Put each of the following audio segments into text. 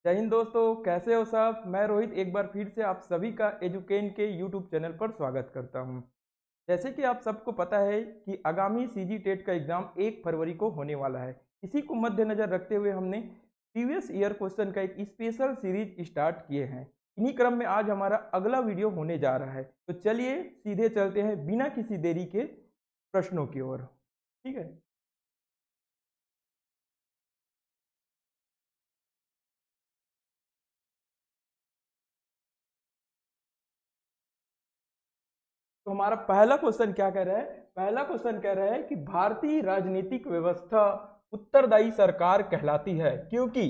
जय हिंद दोस्तों, कैसे हो सब। मैं रोहित एक बार फिर से आप सभी का एजुकेन के यूट्यूब चैनल पर स्वागत करता हूं। जैसे कि आप सबको पता है कि आगामी सीजी टेट का एग्ज़ाम 1 फरवरी को होने वाला है। इसी को मद्देनज़र रखते हुए हमने प्रीवियस ईयर क्वेश्चन का एक स्पेशल सीरीज स्टार्ट किए हैं। इन्हीं क्रम में आज हमारा अगला वीडियो होने जा रहा है, तो चलिए सीधे चलते हैं बिना किसी देरी के प्रश्नों की ओर। ठीक है, तो हमारा पहला क्वेश्चन क्या कह रहा है। पहला क्वेश्चन कह रहा है कि भारतीय राजनीतिक व्यवस्था उत्तरदायी सरकार कहलाती है क्योंकि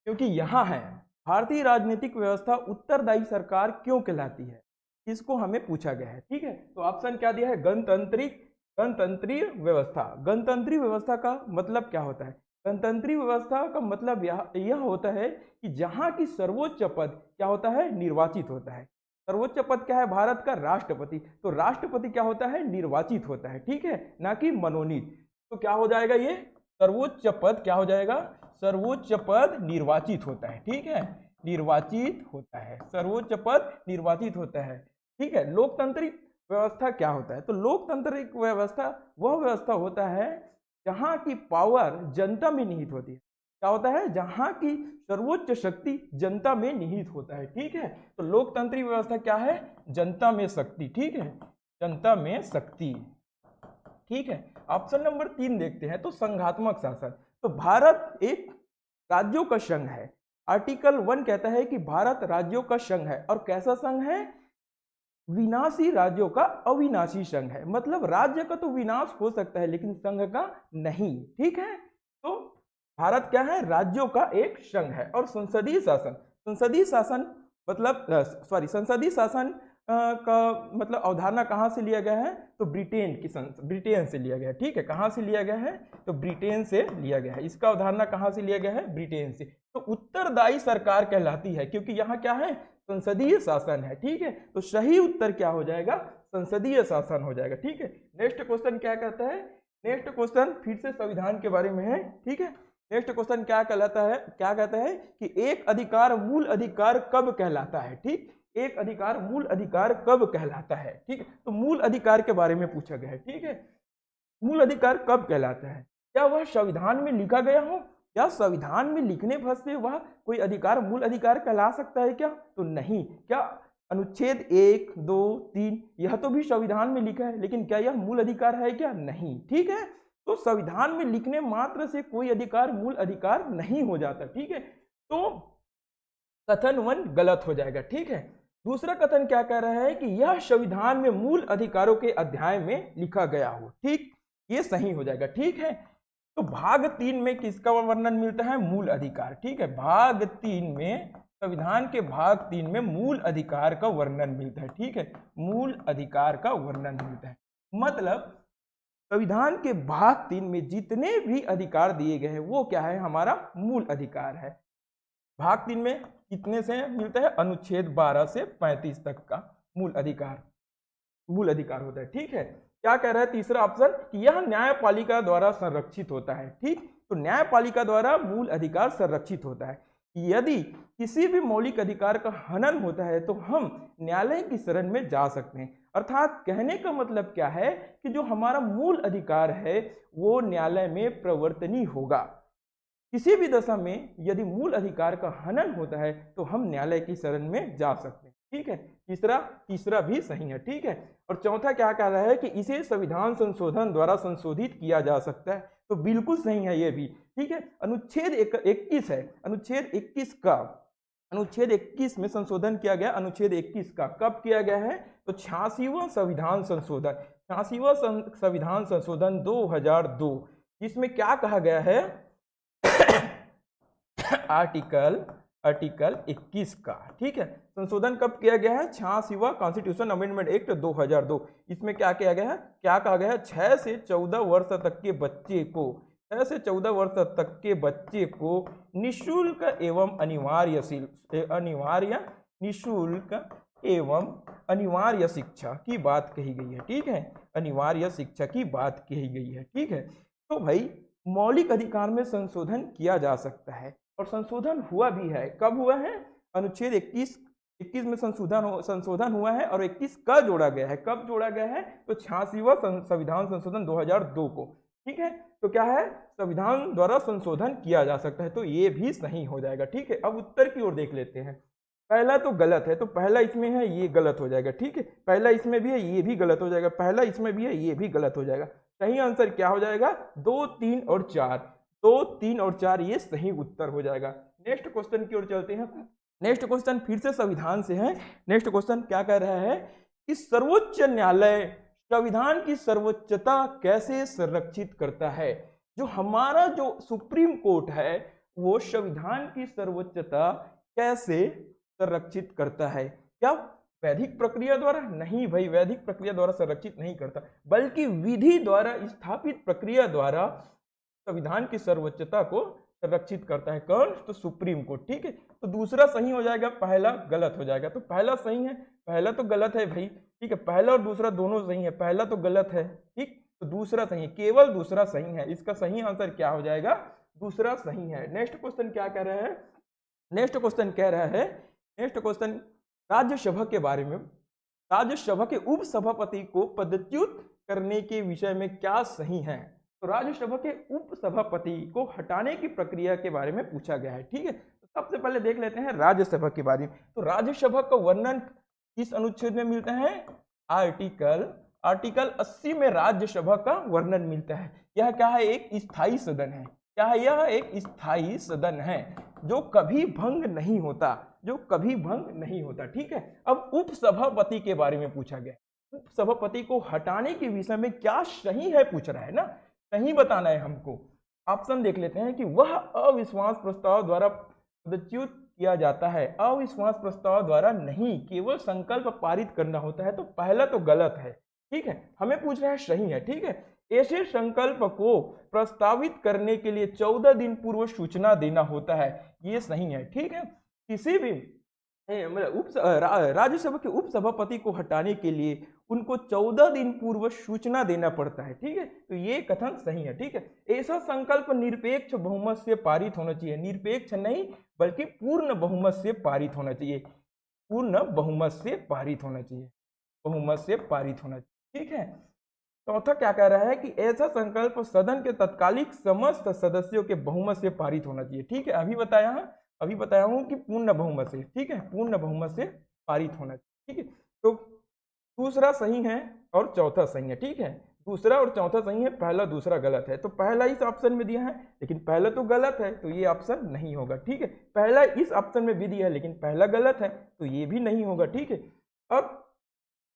क्योंकि यहाँ है भारतीय राजनीतिक व्यवस्था उत्तरदायी सरकार क्यों कहलाती है, इसको हमें पूछा गया है। ठीक है, तो ऑप्शन क्या दिया है, गणतंत्रीय व्यवस्था। गणतंत्रीय व्यवस्था का मतलब क्या होता है। गणतंत्रीय व्यवस्था का मतलब यह होता है कि जहाँ की सर्वोच्च पद क्या होता है, निर्वाचित होता है। सर्वोच्च पद क्या है भारत का, राष्ट्रपति। तो राष्ट्रपति क्या होता है, निर्वाचित होता है। ठीक है, ना कि मनोनीत। तो क्या हो जाएगा, ये सर्वोच्च पद क्या हो जाएगा, सर्वोच्च पद निर्वाचित होता है। ठीक है, निर्वाचित होता है, सर्वोच्च पद निर्वाचित होता है। ठीक है, लोकतांत्रिक व्यवस्था क्या होता है, तो लोकतांत्रिक व्यवस्था वह व्यवस्था होता है जहां की पावर जनता में निहित होती है। क्या होता है, जहां की सर्वोच्च शक्ति जनता में निहित होता है। ठीक है, तो लोकतांत्रिक व्यवस्था क्या है, जनता में शक्ति। ठीक है, जनता में शक्ति। ठीक है, ऑप्शन नंबर 3 देखते हैं, तो संघात्मक शासन। तो भारत एक राज्यों का संघ है। आर्टिकल 1 कहता है कि भारत राज्यों का संघ है। और कैसा संघ है, विनाशी राज्यों का अविनाशी संघ है। मतलब राज्य का तो विनाश हो सकता है लेकिन संघ का नहीं। ठीक है, तो भारत क्या है, राज्यों का एक संघ है। और संसदीय शासन मतलब संसदीय शासन का मतलब अवधारणा कहाँ से लिया गया है, तो ब्रिटेन से लिया गया है। ठीक है, कहाँ से लिया गया है, तो ब्रिटेन से लिया गया है। इसका अवधारणा कहाँ से लिया गया है, ब्रिटेन से। तो उत्तरदायी सरकार कहलाती है क्योंकि यहाँ क्या है, संसदीय शासन है। ठीक है, तो सही उत्तर क्या हो जाएगा, संसदीय शासन हो जाएगा। ठीक है, नेक्स्ट क्वेश्चन क्या कहता है, नेक्स्ट क्वेश्चन फिर से संविधान के बारे में है। ठीक है, नेक्स्ट क्वेश्चन क्या कहलाता है, क्या कहता है कि एक अधिकार मूल अधिकार कब कहलाता है। ठीक, एक अधिकार मूल अधिकार कब कहलाता है। ठीक है, तो मूल अधिकार के बारे में पूछा गया है। ठीक है, मूल अधिकार कब कहलाता है, क्या वह संविधान में लिखा गया हो, या संविधान में लिखने भर से वह कोई अधिकार मूल अधिकार कहला सकता है क्या, तो नहीं। क्या अनुच्छेद 1, 2, 3 यह तो भी संविधान में लिखा है, लेकिन क्या यह मूल अधिकार है क्या, नहीं। ठीक है, तो संविधान में लिखने मात्र से कोई अधिकार मूल अधिकार नहीं हो जाता। ठीक है, तो कथन 1 गलत हो जाएगा। ठीक है, दूसरा कथन क्या कह रहा है कि यह संविधान में मूल अधिकारों के अध्याय में लिखा गया हो। ठीक, ये सही हो जाएगा। ठीक है, तो भाग 3 में किसका वर्णन मिलता है, मूल अधिकार। ठीक है, भाग 3 में, संविधान के भाग 3 में मूल अधिकार का वर्णन मिलता है। ठीक है, मूल अधिकार का वर्णन मिलता है। मतलब संविधान के भाग 3 में जितने भी अधिकार दिए गए हैं वो क्या है, हमारा मूल अधिकार है। भाग 3 में कितने से मिलता है, अनुच्छेद 12 से 35 तक का मूल अधिकार होता है। ठीक है, क्या कह रहा है तीसरा ऑप्शन, कि यह न्यायपालिका द्वारा संरक्षित होता है। ठीक, तो न्यायपालिका द्वारा मूल अधिकार संरक्षित होता है। यदि किसी भी मौलिक अधिकार का हनन होता है तो हम न्यायालय की शरण में जा सकते हैं। अर्थात कहने का मतलब क्या है कि जो हमारा मूल अधिकार है वो न्यायालय में प्रवर्तनीय होगा। किसी भी दशा में यदि मूल अधिकार का हनन होता है तो हम न्यायालय की शरण में जा सकते हैं। ठीक है, तीसरा भी सही है। ठीक है, और चौथा क्या कह रहा है कि इसे संविधान संशोधन द्वारा संशोधित किया जा सकता है, तो बिल्कुल सही है ये भी। ठीक है, अनुच्छेद 21 है, अनुच्छेद 21 में संशोधन किया गया। अनुच्छेद 21 का कब किया गया है, तो 86वां संविधान संशोधन 2002, जिसमें क्या कहा गया है आर्टिकल 21 का। ठीक है, संशोधन कब किया गया है, 86वां कॉन्स्टिट्यूशन अमेंडमेंट एक्ट 2002। इसमें क्या किया गया है, क्या कहा गया है, 6 से 14 वर्ष तक के बच्चे को, 6 से 14 वर्ष तक के बच्चे को निःशुल्क एवं अनिवार्य शिक्षा की बात कही गई है। ठीक है, अनिवार्य शिक्षा की बात कही गई है। ठीक है, तो भाई मौलिक अधिकार में संशोधन किया जा सकता है। और संशोधन हुआ भी है। कब हुआ है? अनुच्छेद 21 में संशोधन हुआ है और 21 का जोड़ा गया है। कब जोड़ा गया है? तो 86वां संविधान संशोधन 2002 को। ठीक है, तो क्या है? संविधान द्वारा संशोधन किया जा सकता है, तो ये भी सही हो जाएगा। ठीक है, अब उत्तर की ओर देख लेते हैं। पहला तो गलत है, तो पहला इसमें है, ये गलत हो जाएगा। ठीक है, पहला इसमें भी है, ये भी गलत हो जाएगा। पहला इसमें भी है, ये भी गलत हो जाएगा। सही आंसर क्या हो जाएगा? 2, 3 और 4। 2, 3 और 4 ये सही उत्तर हो जाएगा। नेक्स्ट क्वेश्चन की ओर चलते हैं। नेक्स्ट क्वेश्चन फिर से संविधान से है। नेक्स्ट क्वेश्चन क्या कह रहा है कि सर्वोच्च न्यायालय संविधान की सर्वोच्चता कैसे संरक्षित करता है? जो हमारा जो सुप्रीम कोर्ट है वो संविधान की सर्वोच्चता कैसे संरक्षित करता है? क्या वैधिक प्रक्रिया द्वारा? नहीं भाई, वैधिक प्रक्रिया द्वारा संरक्षित नहीं करता, बल्कि विधि द्वारा स्थापित प्रक्रिया द्वारा संविधान की सर्वोच्चता को संरक्षित करता है। कौन? तो सुप्रीम कोर्ट। ठीक है, तो दूसरा सही हो जाएगा, पहला गलत हो जाएगा। तो पहला सही है, पहला तो गलत है भाई। ठीक है, पहला और दूसरा दोनों सही है, पहला तो गलत है। ठीक, तो दूसरा सही है, केवल दूसरा सही है। इसका सही आंसर क्या हो जाएगा? दूसरा सही है। नेक्स्ट क्वेश्चन क्या कह रहा है? नेक्स्ट क्वेश्चन कह रहा है, नेक्स्ट क्वेश्चन राज्यसभा के बारे में। राज्यसभा के उपसभापति को पदच्युत करने के विषय में क्या सही है? तो राज्यसभा के उपसभापति को हटाने की प्रक्रिया के बारे में पूछा गया है। ठीक है, तो सबसे पहले देख लेते हैं राज्यसभा के बारे में। तो राज्यसभा का वर्णन किस अनुच्छेद में मिलता है? आर्टिकल 80 में राज्यसभा का वर्णन मिलता है। यह क्या है? एक स्थायी सदन है। क्या है? यह एक स्थायी सदन है जो कभी भंग नहीं होता, जो कभी भंग नहीं होता। ठीक है, अब उपसभापति के बारे में पूछा गया। उपसभापति को हटाने के विषय में क्या सही है पूछ रहा है ना, सही बताना है हमको। ऑप्शन देख लेते हैं कि वह अविश्वास प्रस्ताव द्वारा पदच्युत किया जाता है। अविश्वास प्रस्ताव द्वारा नहीं, केवल संकल्प पारित करना होता है। तो पहला तो गलत है। ठीक है, हमें पूछ रहा है सही है। ठीक है, ऐसे संकल्प को प्रस्तावित करने के लिए 14 दिन पूर्व सूचना देना होता है। ये सही है। ठीक है, किसी भी राज्यसभा के उपसभापति को हटाने के लिए उनको 14 दिन पूर्व सूचना देना पड़ता है। ठीक है, तो ये कथन सही है। ठीक है, ऐसा संकल्प निरपेक्ष बहुमत से पारित होना चाहिए। निरपेक्ष नहीं बल्कि पूर्ण बहुमत से पारित होना चाहिए। पूर्ण बहुमत से पारित होना चाहिए, बहुमत से पारित होना चाहिए। ठीक है, चौथा क्या कह रहा है कि ऐसा संकल्प सदन के तत्कालिक समस्त सदस्यों के बहुमत से पारित होना चाहिए। ठीक है, अभी बताया हूं कि पूर्ण बहुमत से। ठीक है, पूर्ण बहुमत से पारित होना चाहिए। ठीक है, तो दूसरा सही है और चौथा सही है। ठीक है, दूसरा और चौथा सही है, पहला दूसरा गलत है। तो पहला इस ऑप्शन में दिया है लेकिन पहला तो गलत है, तो ये ऑप्शन नहीं होगा। ठीक है, पहला इस ऑप्शन में भी दिया है लेकिन पहला गलत है, तो ये भी नहीं होगा। ठीक है, अब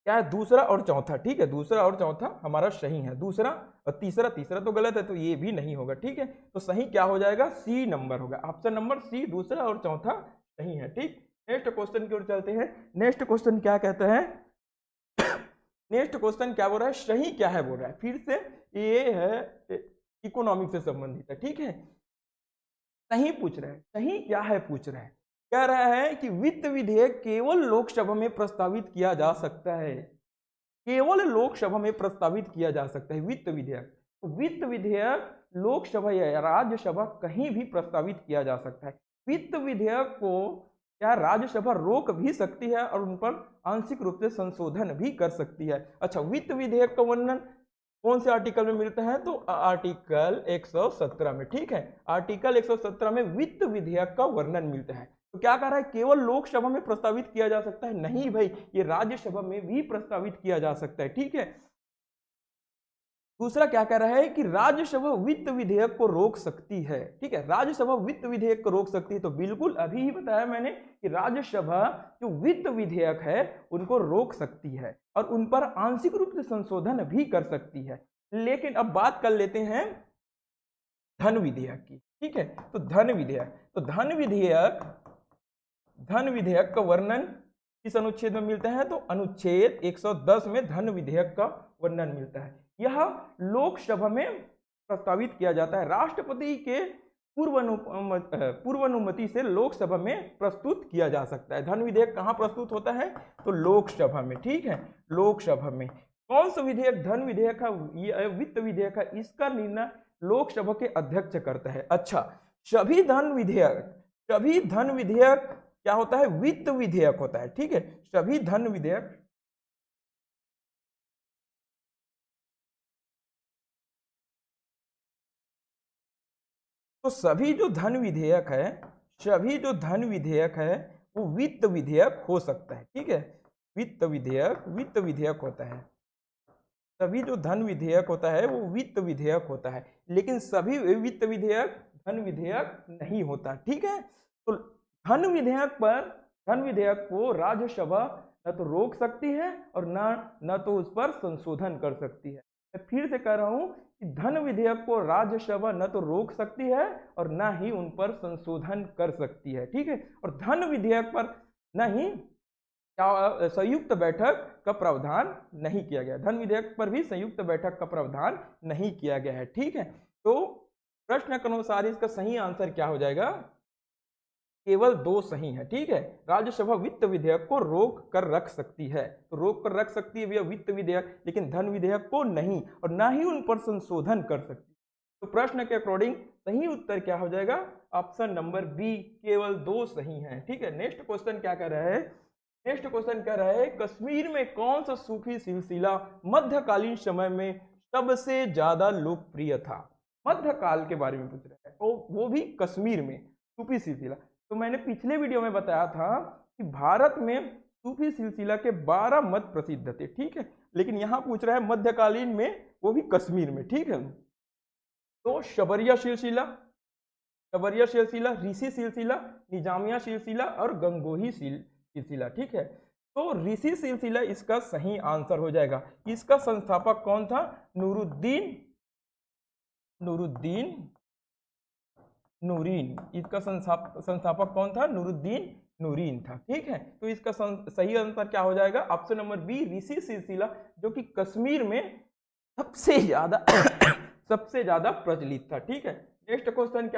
क्या है? दूसरा और चौथा। ठीक है, दूसरा और चौथा हमारा सही है। दूसरा और तीसरा तो गलत है, तो ये भी नहीं होगा। ठीक है, तो सही क्या हो जाएगा? सी नंबर होगा। ऑप्शन नंबर सी, दूसरा और चौथा सही है। ठीक, नेक्स्ट क्वेश्चन की ओर चलते हैं। नेक्स्ट क्वेश्चन क्या कहता है? नेक्स्ट क्वेश्चन क्या बोल रहा है? सही क्या है बोल रहा है। फिर से ये है इकोनॉमिक से संबंधित है। ठीक है, सही पूछ रहा है, सही क्या है पूछ रहा है। कह रहा है कि वित्त विधेयक केवल लोकसभा में प्रस्तावित किया जा सकता है। केवल लोकसभा में प्रस्तावित किया जा सकता है वित्त विधेयक। तो वित्त विधेयक लोकसभा या राज्यसभा कहीं भी प्रस्तावित किया जा सकता है। वित्त विधेयक को क्या राज्यसभा रोक भी सकती है और उन पर आंशिक रूप से संशोधन भी कर सकती है। अच्छा, वित्त विधेयक का वर्णन कौन से आर्टिकल में मिलता है? तो आर्टिकल 117 में। ठीक है, आर्टिकल 117 में वित्त विधेयक का वर्णन मिलता है। तो क्या कह रहा है? केवल लोकसभा में प्रस्तावित किया जा सकता है? नहीं भाई, ये राज्यसभा में भी प्रस्तावित किया जा सकता है। ठीक है, दूसरा क्या कह रहा है कि राज्यसभा वित्त विधेयक को रोक सकती है। ठीक है, राज्यसभा वित्त विधेयक को रोक सकती है, तो बिल्कुल अभी ही बताया मैंने कि राज्यसभा जो वित्त विधेयक है उनको रोक सकती है और उन पर आंशिक रूप से संशोधन भी कर सकती है। लेकिन अब बात कर लेते हैं धन विधेयक की। ठीक है, तो धन विधेयक का वर्णन किस अनुच्छेद में मिलता है? तो अनुच्छेद 110 में धन विधेयक का वर्णन मिलता है। यह लोकसभा में प्रस्तावित किया जाता है। राष्ट्रपति के पूर्व अनुमति से लोकसभा में प्रस्तुत किया जा सकता है। धन विधेयक कहाँ प्रस्तुत होता है? तो लोकसभा में। ठीक है, लोकसभा में। कौन सा विधेयक धन विधेयक है, वित्त विधेयक है, इसका निर्णय लोकसभा के अध्यक्ष करता है। अच्छा, सभी धन विधेयक क्या होता है, वित्त विधेयक होता है, ठीक है। सभी धन विधेयक, तो सभी जो धन विधेयक है वो वित्त विधेयक हो सकता है, ठीक है। वित्त विधेयक होता है। सभी जो धन विधेयक होता है वो वित्त विधेयक होता है, लेकिन सभी वित्त विधेयक धन विधेयक नहीं होता, ठीक है। तो धन विधेयक को राज्यसभा न तो रोक सकती है और न तो उस पर संशोधन कर सकती है। मैं फिर से कह रहा हूं कि धन विधेयक को राज्यसभा न तो रोक सकती है और न ही उन पर संशोधन कर सकती है, ठीक है। और धन विधेयक पर न ही संयुक्त बैठक का प्रावधान नहीं किया गया, धन विधेयक पर भी संयुक्त बैठक का प्रावधान नहीं किया गया है, ठीक है। तो प्रश्न के अनुसार इसका सही आंसर क्या हो जाएगा, केवल 2 सही है, ठीक है। राज्यसभा वित्त विधेयक को रोक कर रख सकती है, तो रोक कर रख सकती है भैया वित्त विधेयक, लेकिन धन विधेयक को नहीं, और ना ही उन पर संशोधन कर सकती। तो प्रश्न के अकॉर्डिंग सही उत्तर क्या हो जाएगा, ऑप्शन नंबर बी, केवल 2 सही है, ठीक है। नेक्स्ट क्वेश्चन क्या कह रहा है, कश्मीर में कौन सा सूफी सिलसिला मध्यकालीन समय में सबसे ज्यादा लोकप्रिय था। मध्यकाल के बारे में पूछ रहा है, वो भी कश्मीर में सूफी सिलसिला। तो मैंने पिछले वीडियो में बताया था कि भारत में सूफी सिलसिला के 12 मत प्रसिद्ध थे, ठीक है, लेकिन यहां पूछ रहा है मध्यकालीन में, वो भी कश्मीर में, ठीक है। तो शबरिया सिलसिला, ऋषि सिलसिला, निजामिया सिलसिला और गंगोही सिलसिला, ठीक है। तो ऋषि सिलसिला इसका सही आंसर हो जाएगा। इसका संस्थापक कौन था, नूरीन। इसका संस्थापक कौन था, नूरीन था, ठीक है। तो इसका सही आंसर क्या हो जाएगा, ऑप्शन नंबर बी, ऋषि सिलसिला, जो कि कश्मीर में सबसे ज्यादा प्रचलित था, ठीक है। नेक्स्ट क्वेश्चन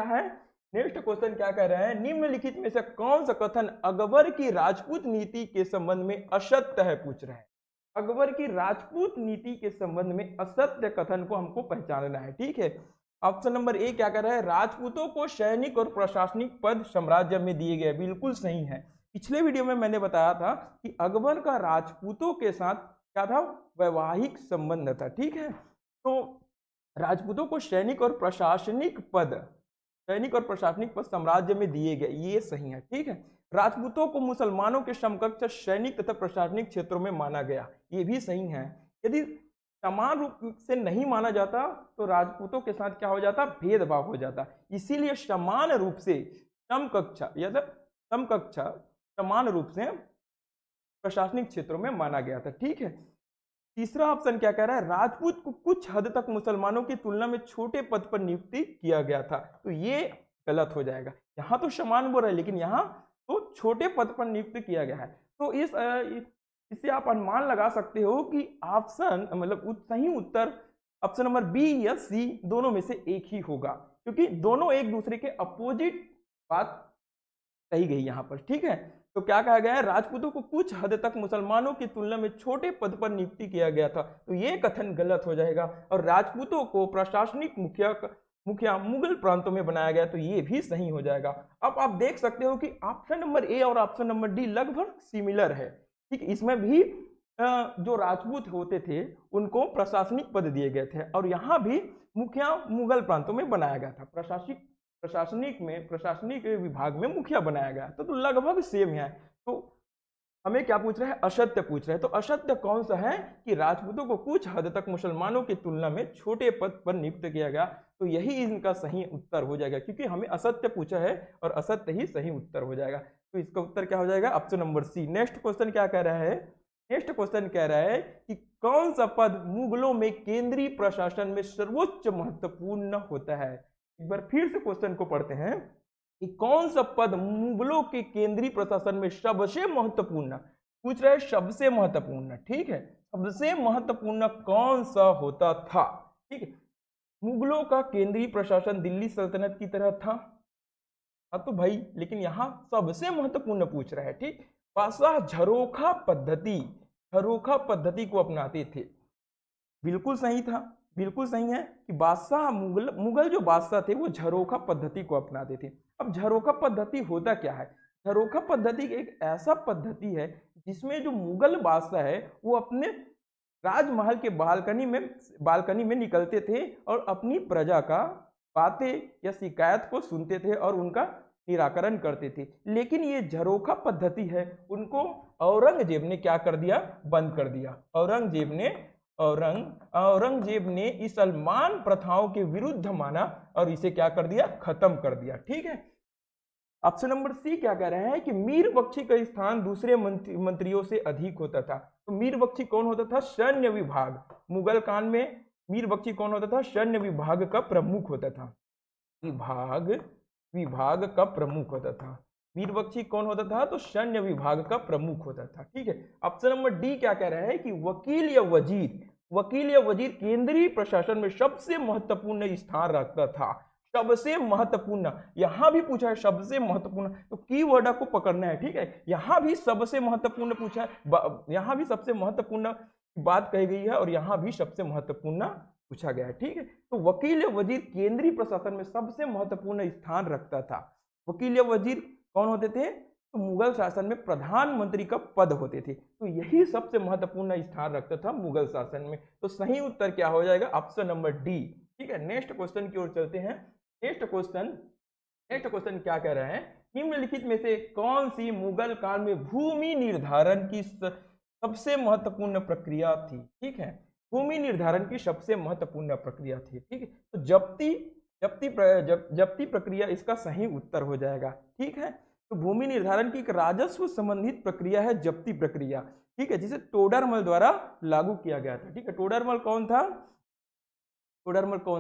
क्या कह रहे हैं, निम्नलिखित में से कौन सा कथन अकबर की राजपूत नीति के संबंध में असत्य है, पूछ रहे हैं। अकबर की राजपूत नीति के संबंध में असत्य कथन को हमको पहचानना है, ठीक है। ऑप्शन नंबर ए क्या कह रहा है, राजपूतों को सैनिक और प्रशासनिक पद साम्राज्य में दिए गए, बिल्कुल सही है। पिछले वीडियो में मैंने बताया था कि अकबर का राजपूतों के साथ क्या था, वैवाहिक संबंध था, ठीक है। तो राजपूतों को सैनिक और प्रशासनिक पद साम्राज्य में दिए गए, ये सही है, ठीक है। राजपूतों को मुसलमानों के समकक्ष सैनिक तथा प्रशासनिक क्षेत्रों में माना गया, ये भी सही है। यदि समान रूप से नहीं माना जाता तो राजपूतों के साथ क्या हो जाता, भेदभाव हो जाता, इसीलिए समान रूप से समान रूप से प्रशासनिक क्षेत्रों में माना गया था, ठीक है। तीसरा ऑप्शन क्या कह रहा है, राजपूत को कुछ हद तक मुसलमानों की तुलना में छोटे पद पर नियुक्ति किया गया था, तो ये गलत हो जाएगा। यहाँ तो समान बोल रहा है, लेकिन यहाँ तो छोटे पद पर नियुक्त किया गया है। तो इससे आप अनुमान लगा सकते हो कि ऑप्शन मतलब सही उत्तर ऑप्शन नंबर बी या सी दोनों में से एक ही होगा, क्योंकि दोनों एक दूसरे के अपोजिट बात कही गई यहाँ पर, ठीक है। तो क्या कहा गया है, राजपूतों को कुछ हद तक मुसलमानों की तुलना में छोटे पद पर नियुक्ति किया गया था, तो ये कथन गलत हो जाएगा। और राजपूतों को प्रशासनिक मुखिया मुगल प्रांतों में बनाया गया, तो ये भी सही हो जाएगा। अब आप देख सकते हो कि ऑप्शन नंबर ए और ऑप्शन नंबर डी लगभग सिमिलर है, ठीक। इसमें भी जो राजपूत होते थे उनको प्रशासनिक पद दिए गए थे, और यहाँ भी मुखिया मुगल प्रांतों में बनाया गया था, प्रशासनिक विभाग में मुखिया बनाया गया, तो लगभग सेम है। तो हमें क्या पूछ रहा है, असत्य पूछ रहा है। तो असत्य कौन सा है कि राजपूतों को कुछ हद तक मुसलमानों की तुलना में छोटे पद पर नियुक्त किया गया, तो यही इनका सही उत्तर हो जाएगा, क्योंकि हमें असत्य पूछा है और असत्य ही सही उत्तर हो जाएगा। तो इसका उत्तर क्या हो जाएगा, option number C. Next question क्या कह रहा है, कि कौन सा पद मुगलों में केंद्रीय प्रशासन में सर्वोच्च महत्वपूर्ण होता है। एक बार फिर से क्वेश्चन को पढ़ते हैं कि कौन सा पद मुगलों के केंद्रीय प्रशासन में सबसे महत्वपूर्ण, पूछ रहे सबसे महत्वपूर्ण, ठीक है। सबसे महत्वपूर्ण कौन सा होता था, ठीक है। मुगलों का केंद्रीय प्रशासन दिल्ली सल्तनत की तरह था, तो भाई, लेकिन यहां सबसे महत्वपूर्ण पूछ रहा है, ठीक। बादशाह झरोखा पद्धति को अपनाते थे, बिल्कुल सही था। बिल्कुल सही है कि बादशाह मुगल जो बादशाह थे वो झरोखा पद्धति को अपनाते थे। अब झरोखा पद्धति होता क्या है? झरोखा पद्धति एक ऐसा पद्धति है जिसमें जो मुगल बादशाह है वो अपने राजमहल के बालकनी में निकलते थे और अपनी प्रजा का बातें या शिकायत को सुनते थे और उनका निराकरण करते थे। लेकिन ये झरोखा पद्धति है उनको औरंगजेब ने क्या कर दिया? बंद कर दिया। औरंगजेब ने इस सलमान प्रथाओं के विरुद्ध माना और इसे क्या कर दिया? खत्म कर दिया। ठीक है। ऑप्शन नंबर सी क्या कह रहे हैं कि मीर बख्शी का स्थान दूसरे मंत्रियों से अधिक होता था। तो मीर बख्शी कौन होता था? सैन्य विभाग। मुगल काल में मीर बख्शी कौन होता था? सैन्य विभाग का प्रमुख होता था। विभाग का प्रमुख होता था। मीर बख्शी कौन होता था? तो सैन्य विभाग का प्रमुख होता था। ठीक है। ऑप्शन नंबर डी क्या कह रहा है कि वकील या वजीर केंद्रीय प्रशासन में सबसे महत्वपूर्ण स्थान रखता था। सबसे महत्वपूर्ण, यहां भी पूछा है सबसे महत्वपूर्ण, तो कीवर्ड आपको पकड़ना है। ठीक है। यहां भी सबसे महत्वपूर्ण पूछा है, यहां भी सबसे महत्वपूर्ण बात कही गई है और यहां भी सबसे महत्वपूर्ण पूछा गया है। ठीक है। तो वकील या वजीर केंद्रीय प्रशासन में सबसे महत्वपूर्ण स्थान रखता था। वकील या वजीर कौन होते थे? तो मुगल शासन में प्रधानमंत्री का पद होते थे। तो यही सबसे महत्वपूर्ण स्थान रखता था मुगल शासन में। तो सही उत्तर क्या हो जाएगा? Option number D. ठीक है। नेक्स्ट क्वेश्चन की ओर चलते हैं। नेक्स्ट क्वेश्चन क्या कह रहे हैं? निम्नलिखित में से कौन सी मुगल काल में भूमि निर्धारण की सबसे महत्वपूर्ण प्रक्रिया थी? ठीक है। भूमि निर्धारण की सबसे महत्वपूर्ण प्रक्रिया थी। ठीक है। तो जब्ती प्रक्रिया इसका सही उत्तर हो जाएगा। ठीक है। तो भूमि निर्धारण की एक राजस्व संबंधित प्रक्रिया है जब्ती प्रक्रिया। ठीक है। जिसे टोडरमल द्वारा लागू किया गया था। ठीक है। टोडरमल कौन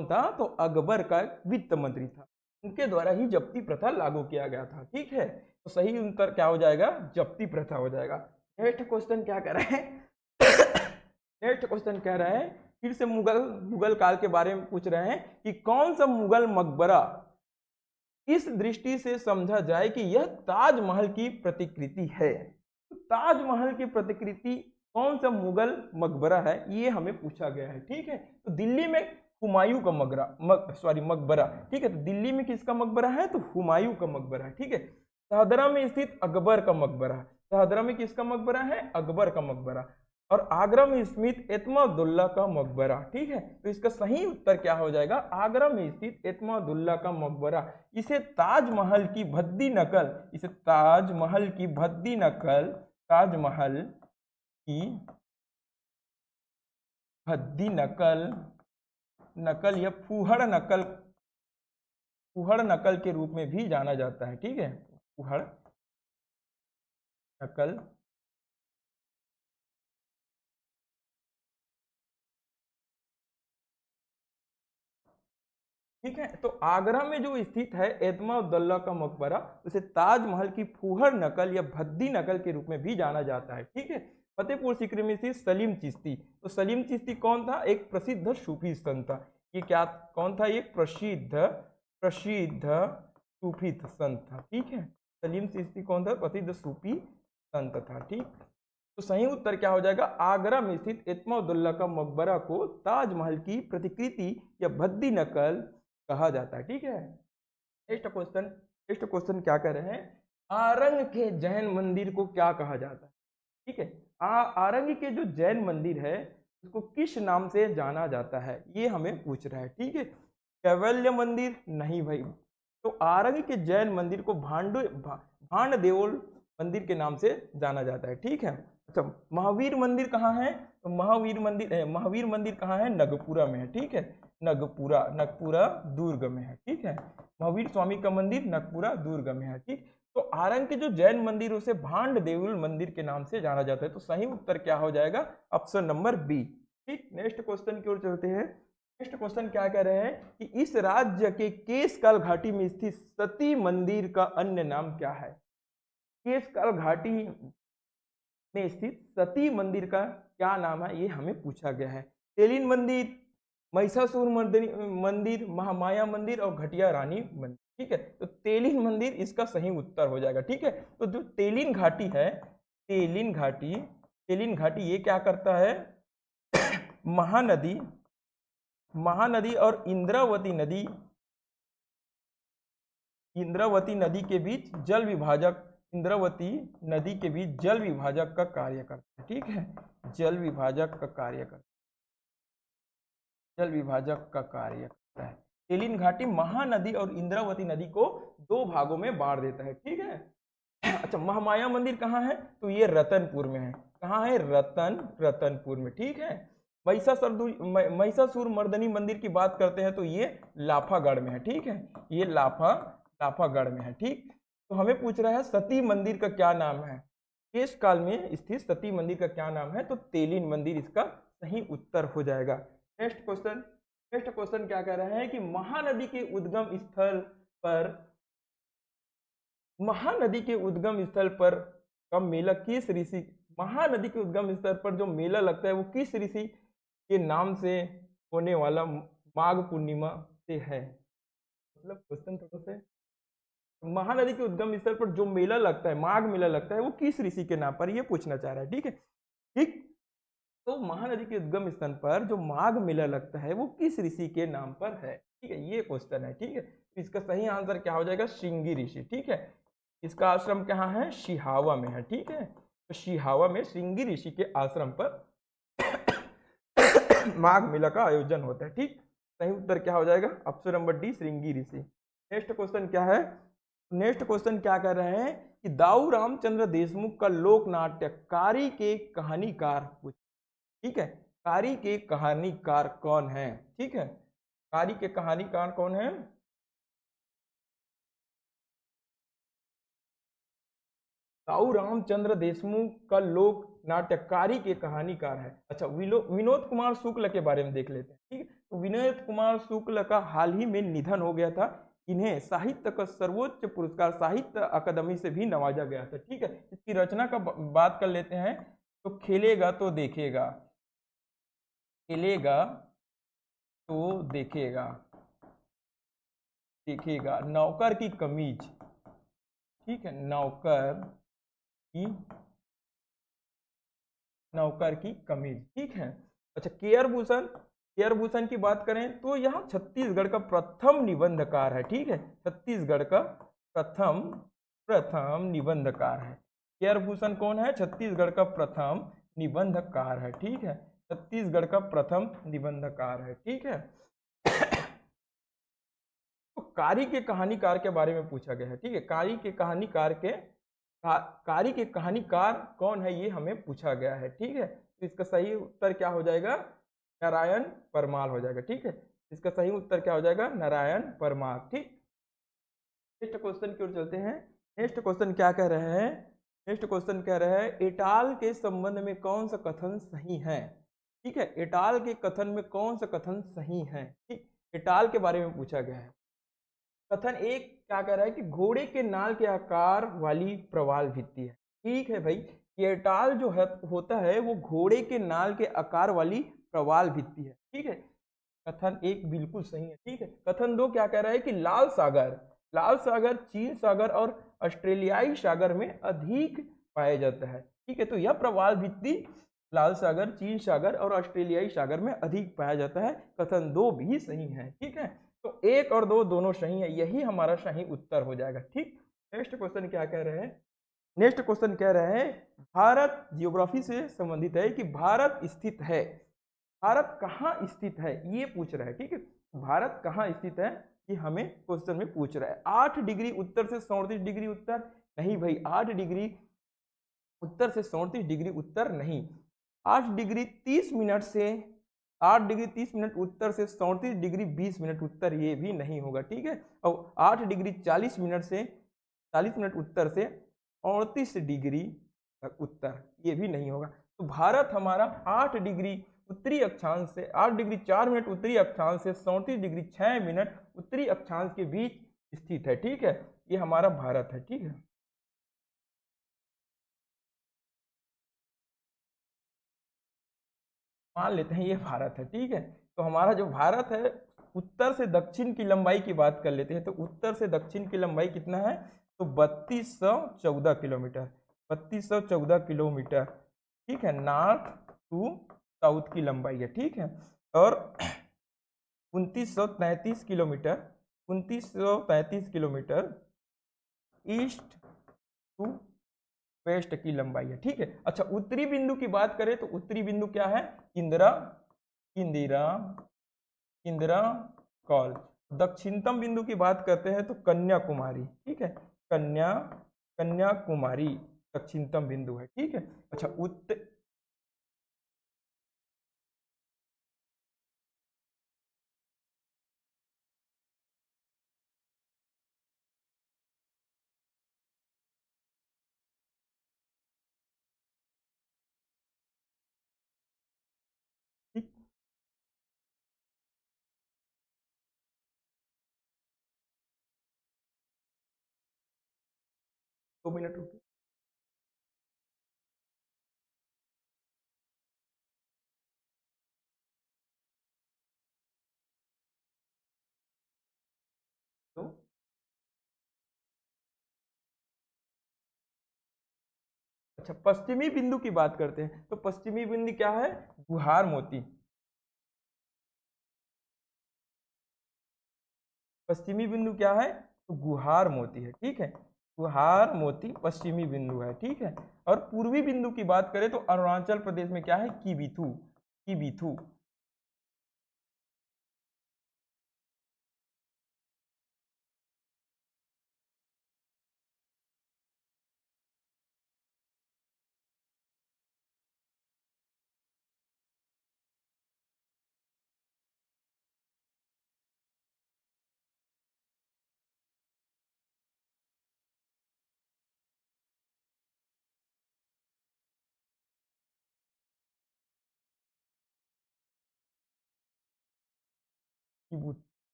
था? तो अकबर का वित्त मंत्री था। उनके द्वारा ही जब्ती प्रथा लागू किया गया था। ठीक है। तो सही उत्तर क्या हो जाएगा? जब्ती प्रथा हो जाएगा। नेक्स्ट क्वेश्चन क्या कह रहे हैं? नेक्स्ट क्वेश्चन कह रहे हैं, फिर से मुगल काल के बारे में पूछ रहे हैं कि कौन सा मुगल मकबरा इस दृष्टि से समझा जाए कि यह ताजमहल की प्रतिकृति है। तो ताजमहल की प्रतिकृति कौन सा मुगल मकबरा है, ये हमें पूछा गया है। ठीक है। तो दिल्ली में हुमायूं का मकबरा। ठीक है। तो दिल्ली में किसका मकबरा है? तो हुमायूं का मकबरा है। ठीक है। शाहदरा में स्थित अकबर का मकबरा। शाहदरा में किसका मकबरा है? अकबर का मकबरा। और आगरा में स्थित एतमादुल्ला का मकबरा। ठीक है। तो इसका सही उत्तर क्या हो जाएगा? आगरा में स्थित एतमादुल्ला का मकबरा। इसे ताजमहल की भद्दी नकल या फूहड़ नकल के रूप में भी जाना जाता है। ठीक है। फूहड़ नकल ठीक है। तो आगरा में जो स्थित है एतमादुल्ला का मकबरा, उसे ताजमहल की फूहड़ नकल या भद्दी नकल के रूप में भी जाना जाता है। ठीक है। फतेहपुर सीकरी में स्थित सलीम चिश्ती। तो सलीम चिश्ती कौन था? एक प्रसिद्ध सूफी संत था। ये क्या कौन था? एक प्रसिद्ध सूफी संत था। ठीक है। सलीम चिश्ती कौन था? प्रसिद्ध सूफी संत था। ठीक। तो सही उत्तर क्या हो जाएगा? आगरा में स्थित एतमादुल्ला का मकबरा को ताजमहल की प्रतिकृति या भद्दी नकल कहा जाता है। ठीक है। नेक्स्ट क्वेश्चन क्या कह रहे हैं? आरंग के जैन मंदिर को क्या कहा जाता है? ठीक है। आरंग के जो जैन मंदिर है उसको किस नाम से जाना जाता है, ये हमें पूछ रहा है। ठीक है। कैवल्य मंदिर? नहीं भाई। तो आरंग के जैन मंदिर को भांडदेओल मंदिर के नाम से जाना जाता है। ठीक है। अच्छा, महावीर मंदिर कहाँ है? तो महावीर मंदिर कहाँ है? नगपुरा में है। ठीक है। नगपुरा दुर्ग में है। ठीक है। महावीर स्वामी का मंदिर नगपुरा दुर्ग में है। ठीक। तो आरंग के जो जैन मंदिर उसे भांडदेउल मंदिर के नाम से जाना जाता है। तो सही उत्तर क्या हो जाएगा? Option number B. ठीक। नेक्स्ट क्वेश्चन की ओर चलते हैं। नेक्स्ट क्वेश्चन क्या कह रहे हैं कि इस राज्य के केशकाल घाटी में स्थित सती मंदिर का अन्य नाम क्या है? केशकाल घाटी में स्थित सती मंदिर का क्या नाम है, ये हमें पूछा गया है। तेलिन मंदिर, महिषासुर मंदिर, महामाया मंदिर और घटिया रानी मंदिर। ठीक है। तो तेलिन मंदिर इसका सही उत्तर हो जाएगा। ठीक है। तो जो तेलिन घाटी है, तेलिन घाटी ये क्या करता है? महानदी और इंद्रावती नदी के बीच जल विभाजक, इंद्रावती नदी के बीच जल विभाजक का कार्य करता है। ठीक है, जल विभाजक का कार्य करता है, जल विभाजक का कार्य करता है। तेलिन घाटी महानदी और इंद्रावती नदी को दो भागों में बांट देता है। ठीक है, अच्छा महामाया मंदिर कहाँ है? तो ये रतनपुर में है। कहाँ है? रतनपुर में। ठीक है, महिषासुर मर्दनी मंदिर की बात करते हैं तो ये लाफागढ़ में है। ठीक है, ये लाफागढ़ में है। ठीक, तो हमें पूछ रहा है सती मंदिर का क्या नाम है? केश काल में स्थित सती मंदिर का क्या नाम है? तो तेलिन मंदिर इसका सही उत्तर हो जाएगा। नेक्स्ट क्वेश्चन क्या कह रहे हैं कि महानदी के उद्गम स्थल पर का मेला किस ऋषि, महानदी के उद्गम स्थल पर जो मेला लगता है वो किस ऋषि के नाम से होने वाला माघ पूर्णिमा से है? मतलब क्वेश्चन थोड़ा से, महानदी के उद्गम स्थल पर जो मेला लगता है, माघ मेला लगता है, वो किस ऋषि के नाम पर, ये पूछना चाह रहा है। ठीक है, ठीक, तो महानदी के उद्गम स्थल पर जो माघ मेला लगता है वो किस ऋषि के नाम पर है? ठीक है, ये क्वेश्चन है। ठीक है, इसका सही आंसर क्या हो जाएगा? श्रृंगी ऋषि। ठीक है, इसका आश्रम कहाँ है? शिहावा में है। ठीक है, तो शिहावा में श्रृंगी ऋषि के आश्रम पर माघ मेला का आयोजन होता है। ठीक, सही उत्तर क्या हो जाएगा? ऑप्शन नंबर डी, श्रृंगी ऋषि। नेक्स्ट क्वेश्चन क्या है? नेक्स्ट क्वेश्चन क्या कर रहे हैं कि दाऊ रामचंद्र देशमुख का लोक नाट्य कारी के कहानीकार, ठीक है, कारी के कहानीकार कौन है? ठीक है, कारी के कहानीकार कौन है? दाऊ रामचंद्र देशमुख का लोक नाट्यकारी के कहानीकार है। अच्छा, विनोद कुमार शुक्ल के बारे में देख लेते हैं। ठीक है, तो विनोद कुमार शुक्ल का हाल ही में निधन हो गया था। इन्हें साहित्य का सर्वोच्च पुरस्कार साहित्य अकादमी से भी नवाजा गया था। ठीक है, इसकी रचना का बात कर लेते हैं तो खेलेगा तो देखेगा, खेलेगा तो देखेगा, देखेगा, नौकर की कमीज। ठीक है, नौकर की कमीज। ठीक है, अच्छा केयर भूषण की बात करें तो यहाँ छत्तीसगढ़ का प्रथम निबंधकार है। ठीक है, छत्तीसगढ़ का प्रथम निबंधकार है। केयर भूषण कौन है? छत्तीसगढ़ का प्रथम निबंधकार है। ठीक है, छत्तीसगढ़ का प्रथम निबंधकार है। ठीक है, तो कारी के कहानीकार के बारे में पूछा गया है। ठीक है, कारी के कहानीकार कौन है, ये हमें पूछा गया है। ठीक है, तो इसका सही उत्तर क्या हो जाएगा? नारायण परमार हो जाएगा। ठीक है, इसका सही उत्तर क्या हो जाएगा? नारायण परमार। ठीक, नेक्स्ट क्वेश्चन की ओर चलते हैं। नेक्स्ट क्वेश्चन क्या कह रहे हैं? नेक्स्ट क्वेश्चन कह रहे हैं एटाल के संबंध में कौन सा कथन सही है? ठीक है, एटाल के कथन में कौन सा कथन सही है? ठीक, एटाल के बारे में पूछा गया है। कथन एक क्या कह रहा है कि घोड़े के नाल के आकार वाली प्रवाल भित्ति है। ठीक है भाई, ये टाल जो है होता है वो घोड़े के नाल के आकार वाली प्रवाल भित्ति है। ठीक है, कथन एक बिल्कुल सही है। ठीक है, कथन दो क्या कह रहा है कि लाल सागर चीन सागर और ऑस्ट्रेलियाई सागर में अधिक पाया जाता है। ठीक है, तो यह प्रवाल भित्ति लाल सागर, चीन सागर और ऑस्ट्रेलियाई सागर में अधिक पाया जाता है। कथन दो भी सही है। ठीक है, तो एक और दो दोनों सही है, यही हमारा सही उत्तर हो जाएगा। ठीक, नेक्स्ट क्वेश्चन क्या कह रहे हैं? नेक्स्ट क्वेश्चन कह रहे हैं भारत जियोग्राफी से संबंधित है कि भारत स्थित है, भारत कहाँ स्थित है, ये पूछ रहा है। ठीक है, भारत कहाँ स्थित है ये हमें क्वेश्चन में पूछ रहा है। 8 डिग्री उत्तर से 37 डिग्री उत्तर नहीं भाई, 8 डिग्री उत्तर से 37 डिग्री उत्तर नहीं, 8 डिग्री 30 मिनट से 8 डिग्री 30 मिनट उत्तर से 37 डिग्री 20 मिनट उत्तर, ये भी नहीं होगा। ठीक है, और 8 डिग्री 40 मिनट से 40 मिनट उत्तर से 38 डिग्री उत्तर, ये भी नहीं होगा। तो भारत हमारा 8 डिग्री उत्तरी अक्षांश से 8 डिग्री 4 मिनट उत्तरी अक्षांश से 37 डिग्री 6 मिनट उत्तरी अक्षांश के बीच स्थित है। ठीक है, ये हमारा भारत है। ठीक है, मान लेते हैं ये भारत है। ठीक है, तो हमारा जो भारत है उत्तर से दक्षिण की लंबाई की बात कर लेते हैं। तो उत्तर से दक्षिण की लंबाई कितना है? तो 3214 किलोमीटर, 3214 किलोमीटर। ठीक है, नॉर्थ टू साउथ की लंबाई है। ठीक है, और 2933 kilometre, 2933 kilometre east to west की लंबाई है। ठीक है। अच्छा, उत्तरी बिंदु की बात करें तो उत्तरी बिंदु क्या है? इंदिरा इंदिरा इंदिरा कॉल। दक्षिणतम बिंदु की बात करते हैं तो कन्याकुमारी। ठीक है, कन्याकुमारी दक्षिणतम बिंदु है। ठीक है। अच्छा, उत्तर 2 मिनट रुकिए। तो अच्छा, पश्चिमी बिंदु की बात करते हैं तो पश्चिमी बिंदु क्या है? गुहार मोती। पश्चिमी बिंदु क्या है? तो गुहार मोती है। ठीक है, गुहार मोती पश्चिमी बिंदु है। ठीक है। और पूर्वी बिंदु की बात करें तो अरुणाचल प्रदेश में क्या है? किबिथु। किबिथु।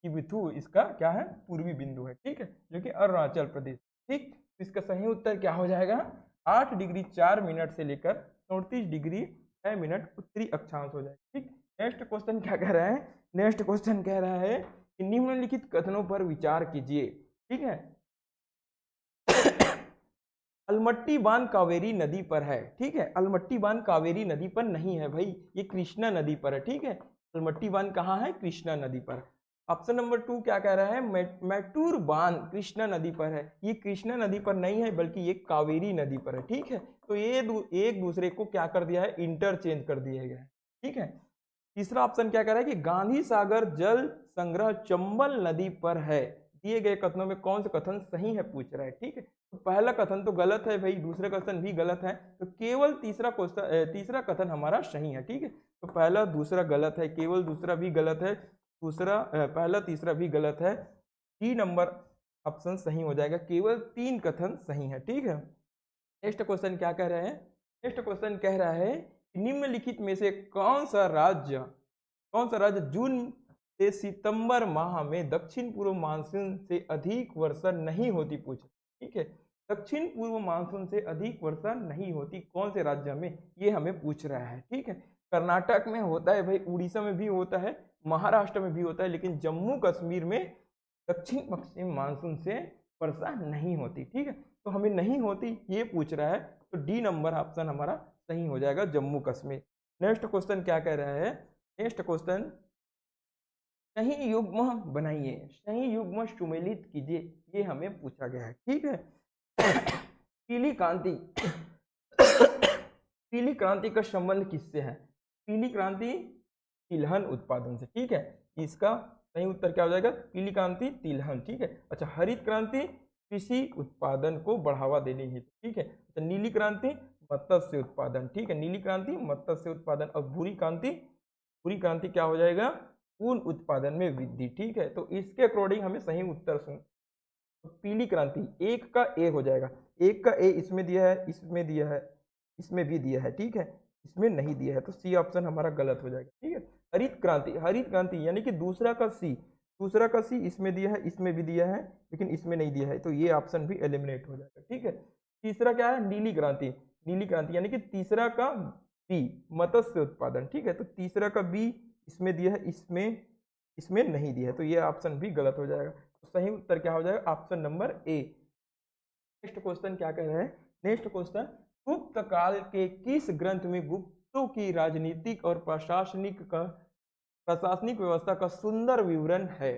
किबिथु इसका क्या है? पूर्वी बिंदु है। ठीक है, जो कि अरुणाचल प्रदेश। ठीक, तो इसका सही उत्तर क्या हो जाएगा? 8 डिग्री 4 मिनट से लेकर 34 डिग्री 6 मिनट उत्तरी अक्षांश हो जाएगा। ठीक। नेक्स्ट क्वेश्चन क्या कह रहा है? नेक्स्ट क्वेश्चन कह रहा है कि निम्नलिखित कथनों पर विचार कीजिए। ठीक है। अलमट्टी बांध कावेरी नदी पर है। ठीक है, अलमट्टी बांध कावेरी नदी पर नहीं है भाई, ये कृष्णा नदी पर है। ठीक है, अलमट्टी बांध कहाँ है? कृष्णा नदी पर। ऑप्शन नंबर 2 क्या कह रहा है? मैटूर बांध कृष्णा नदी पर है, ये कृष्णा नदी पर नहीं है बल्कि ये कावेरी नदी पर है। ठीक है, तो ये एक दूसरे को क्या कर दिया है? इंटरचेंज कर दिया गया है। ठीक है। तीसरा ऑप्शन क्या कह रहा है कि गांधी सागर जल संग्रह चंबल नदी पर है। दिए गए कथनों में कौन सा कथन सही है पूछ रहा है। ठीक है, तो पहला कथन तो गलत है भाई, दूसरा कथन भी गलत है, तो केवल तीसरा क्वेश्चन तीसरा कथन हमारा सही है। ठीक है, तो पहला दूसरा गलत है, केवल दूसरा भी गलत है, दूसरा पहला तीसरा भी गलत है। डी नंबर ऑप्शन सही हो जाएगा, केवल 3 कथन सही है। ठीक है। नेक्स्ट क्वेश्चन क्या कह रहे हैं? नेक्स्ट क्वेश्चन कह रहा है कि निम्नलिखित में से कौन सा राज्य जून से सितंबर माह में दक्षिण पूर्व मानसून से अधिक वर्षा नहीं होती? पूछे। ठीक है, दक्षिण पूर्व मानसून से अधिक वर्षा नहीं होती कौन से राज्य में, ये हमें पूछ रहा है। ठीक है, कर्नाटक में होता है भाई, उड़ीसा में भी होता है, महाराष्ट्र में भी होता है, लेकिन जम्मू कश्मीर में दक्षिण पश्चिम मानसून से वर्षा नहीं होती। ठीक है, तो हमें नहीं होती ये पूछ रहा है, तो डी नंबर ऑप्शन हमारा सही हो जाएगा, जम्मू कश्मीर। नेक्स्ट क्वेश्चन क्या कह रहा है? नेक्स्ट क्वेश्चन, सही युग्म बनाइए, सही युग्म सुमेलित कीजिए, ये हमें पूछा गया है। ठीक है। पीली क्रांति पीली क्रांति का संबंध किससे है? पीली क्रांति तिलहन उत्पादन से। ठीक है, इसका सही उत्तर क्या हो जाएगा? पीली क्रांति तिलहन। ठीक है। अच्छा, हरित क्रांति कृषि उत्पादन को बढ़ावा देने हेतु। ठीक है। अच्छा, नीली क्रांति मत्स्य उत्पादन। ठीक है, नीली क्रांति मत्स्य उत्पादन। और भूरी क्रांति क्या हो जाएगा? ऊन उत्पादन में वृद्धि। ठीक है, तो इसके अकॉर्डिंग हमें सही उत्तर सुन, तो पीली क्रांति एक का ए हो जाएगा, एक का ए इसमें दिया है, इसमें दिया है, इसमें भी दिया है। ठीक है, इसमें नहीं दिया है, तो सी ऑप्शन हमारा गलत हो जाएगा। ठीक है। हरित क्रांति यानी कि दूसरा का सी इसमें दिया है, इसमें भी दिया है, लेकिन इसमें नहीं दिया है, तो ये ऑप्शन भी एलिमिनेट हो जाएगा। ठीक है। तीसरा क्या है? नीली क्रांति यानी कि तीसरा का बी मत्स्य उत्पादन। ठीक है, तो तीसरा का बी इसमें दिया है, इसमें नहीं दिया है, तो ये ऑप्शन भी गलत हो जाएगा। तो सही उत्तर क्या हो जाएगा? Option number A. Next question क्या कह रहे हैं? नेक्स्ट क्वेश्चन, गुप्त काल के किस ग्रंथ में गुप्तों की राजनीतिक और प्रशासनिक का प्रशासनिक व्यवस्था का सुंदर विवरण है।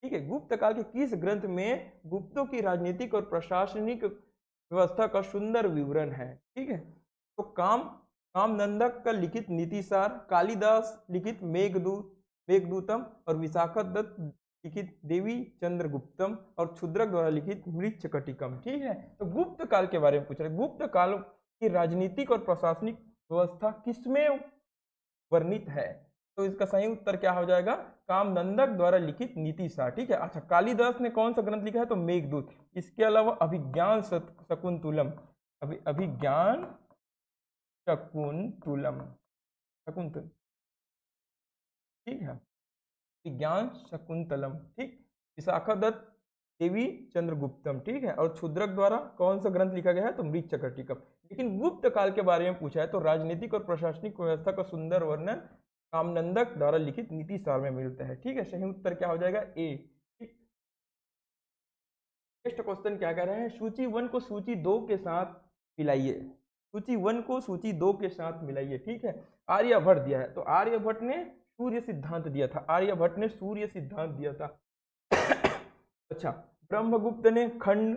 ठीक है, गुप्त काल के किस ग्रंथ में गुप्तों की राजनीतिक और प्रशासनिक व्यवस्था का सुंदर विवरण है? ठीक है, तो कामनंदक का लिखित नीतिसार, कालिदास लिखित मेघदूतम और विशाखदत्त लिखित देवी चंद्रगुप्तम और क्षुद्रक द्वारा लिखित मृच्छकटिकम। ठीक है, तो गुप्त काल के बारे में पूछ रहे। गुप्त काल की राजनीतिक और प्रशासनिक व्यवस्था किसमें वर्णित है? तो इसका सही उत्तर क्या हो जाएगा? कामनंदक द्वारा लिखित नीतिसार। ठीक है, अच्छा, कालिदास ने कौन सा ग्रंथ लिखा है? तो मेघदूत। इसके अलावा अभिज्ञान शकुंतलम, अभिज्ञान शकुंतलम, शकुंतल, ठीक है, विज्ञान शकुंतलम। ठीक, विशाखादत्त देवी चंद्रगुप्तम। ठीक है, और क्षुद्रक द्वारा कौन सा ग्रंथ लिखा गया है? तो मृच्छकटिकम। लेकिन गुप्त काल के बारे में पूछा है तो राजनीतिक और प्रशासनिक व्यवस्था का सुंदर वर्णन कामनंदक द्वारा लिखित नीतिसार में मिलता है। ठीक है, सही उत्तर क्या हो जाएगा? ए। ठीक, नेक्स्ट क्वेश्चन क्या कह रहे हैं? सूची 1 को सूची 2 के साथ मिलाइए। सूची 1 को सूची 2 के साथ मिलाइए। ठीक है, आर्यभट्ट दिया है, तो आर्यभट्ट ने सूर्य सिद्धांत दिया था। आर्यभट्ट ने सूर्य सिद्धांत दिया था। अच्छा, ब्रह्मगुप्त ने खंड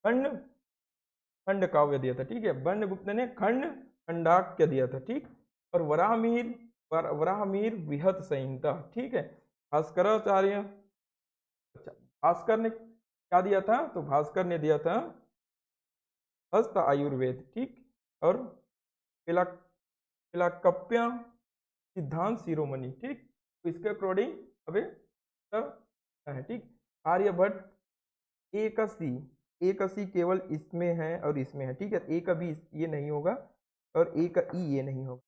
खंड खंड काव्य दिया था। ठीक है, ब्रह्मगुप्त ने खंडाक्य दिया था। ठीक, और वराहमिहिर बृहत संहिता। ठीक है, भास्कराचार्य, अच्छा, भास्कर ने क्या दिया था? तो भास्कर ने दिया था हस्त आयुर्वेद। ठीक, और पिलाकप्य सिद्धांत शिरोमणि। ठीक, तो इसके अकॉर्डिंग अभी है। ठीक, आर्यभट्ट एकसी, एकसी केवल इसमें है और इसमें है। ठीक है, ए का भी ये नहीं होगा और ए का ई ये नहीं होगा,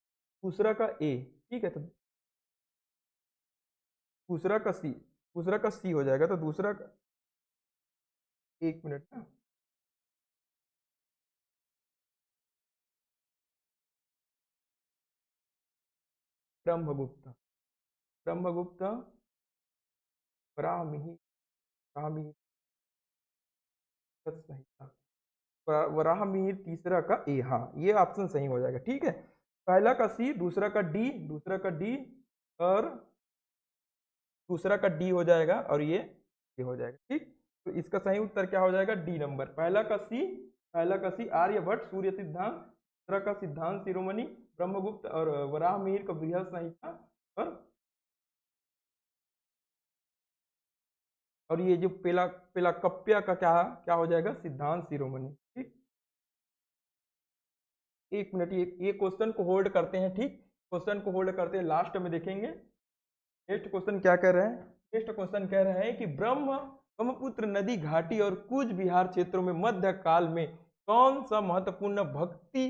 दूसरा का ए। ठीक है, तो दूसरा का सी हो जाएगा। तो दूसरा का, एक मिनट ना, ब्रह्मगुप्त, ब्रह्मगुप्त वराहमिहिर, वराहमिहिर संहिता, वराहमिहिर तीसरा का ए। हाँ, ये ऑप्शन सही हो जाएगा। ठीक है, पहला का सी, दूसरा का डी, दूसरा का डी और दूसरा का डी हो जाएगा और ये हो जाएगा। ठीक, तो इसका सही उत्तर क्या हो जाएगा? D number. पहला का सी आर्यभट्ट सूर्य सिद्धांत, दूसरा का सिद्धांत शिरोमणि, ब्रह्मगुप्त और वराहमिहिर का बृहत संहिता, और ये जो पेलाकप्या का क्या क्या हो जाएगा? सिद्धांत शिरोमणि। ठीक, एक मिनट, ये क्वेश्चन को होल्ड करते हैं। ठीक, क्वेश्चन को होल्ड करते हैं, लास्ट में देखेंगे। नेक्स्ट क्वेश्चन क्या कह रहे हैं? नेक्स्ट क्वेश्चन कह रहे हैं कि ब्रह्मपुत्र नदी घाटी और कूच बिहार क्षेत्रों में मध्य काल में कौन सा महत्वपूर्ण भक्ति